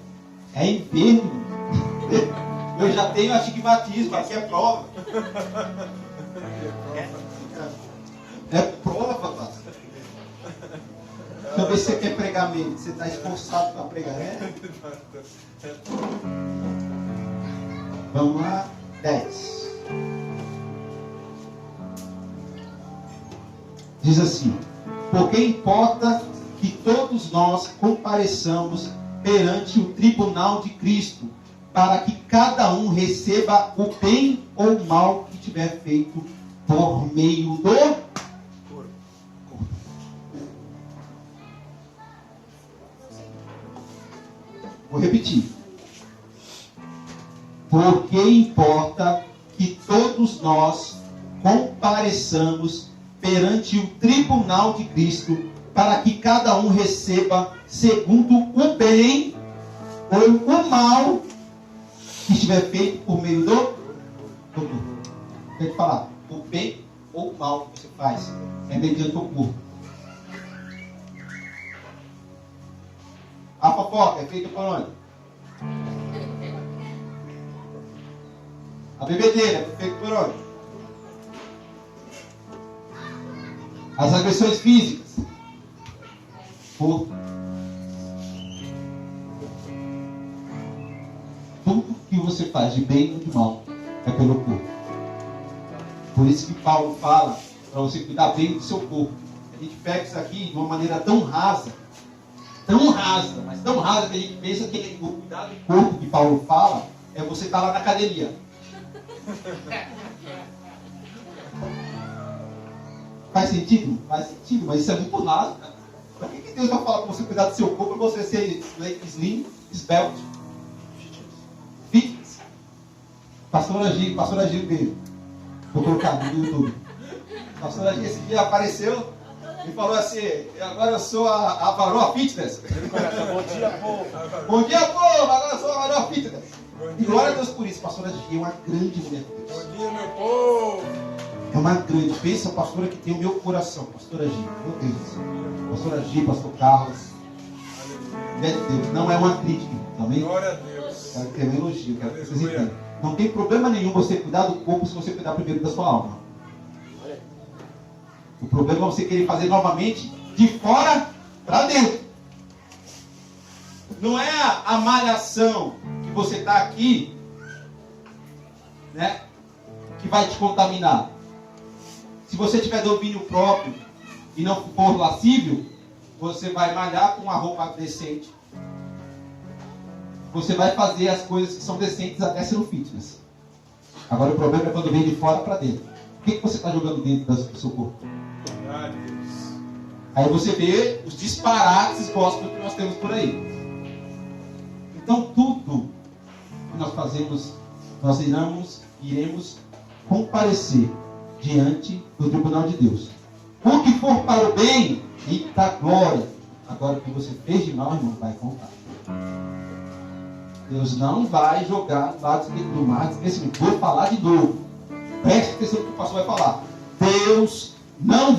É enfermo. Eu já tenho astigmatismo, aqui é prova. É prova, pastor. Deixa eu ver se você quer pregar mesmo. Você está esforçado para pregar, né? Vamos lá. 10. Diz assim: porque importa que todos nós compareçamos perante o tribunal de Cristo, para que cada um receba o bem ou o mal que tiver feito por meio do corpo. Vou repetir. Porque importa que todos nós compareçamos perante o tribunal de Cristo, para que cada um receba segundo o bem ou o mal que estiver feito por meio do corpo. Tem que falar, o bem ou o mal que você faz é mediante o corpo. A fofoca é feita por onde? A bebedeira é feita por onde? As agressões físicas por você faz, de bem ou de mal, é pelo corpo. Por isso que Paulo fala para você cuidar bem do seu corpo. A gente pega isso aqui de uma maneira tão rasa, mas tão rasa que a gente pensa que o cuidado do corpo que Paulo fala é você estar lá na academia. Faz sentido? Faz sentido, mas isso é muito raso, cara. Por que Deus vai falar para você cuidar do seu corpo e você ser slim, esbelto? Fitness. Pastora Gil dele. Vou colocar no YouTube. Pastora Gil esse dia apareceu e falou assim: agora eu sou a varoa fitness. Bom dia, povo. Bom dia, povo! Agora eu sou a varoa fitness. E glória a Deus por isso. Pastora Gil é uma grande mulher de Deus. Bom dia, meu povo. É uma grande. Pensa, pastora, que tem o meu coração. Pastora Gil, meu Deus. Pastora Gil, pastor Carlos. Mulher de Deus. Não é uma crítica, também. Glória a Deus. Quero que é um elogio, quero que vocês Aleluia. entendam. Não tem problema nenhum você cuidar do corpo se você cuidar primeiro da sua alma. O problema é você querer fazer novamente de fora para dentro. Não é a malhação que você está aqui, né, que vai te contaminar. Se você tiver domínio próprio e não for lascívio, você vai malhar com uma roupa decente. Você vai fazer as coisas que são decentes até ser no fitness. Agora o problema é quando vem de fora para dentro. O que você está jogando dentro do seu corpo? Glória a Deus. Aí você vê os disparates gospel que nós temos por aí. Então tudo que nós fazemos, nós iremos comparecer diante do tribunal de Deus. O que for para o bem e da glória. Agora o que você fez de mal, irmão, vai contar. Deus não vai jogar no mar de esquecimento. Vou falar de novo. Preste atenção no que o pastor vai falar. Deus não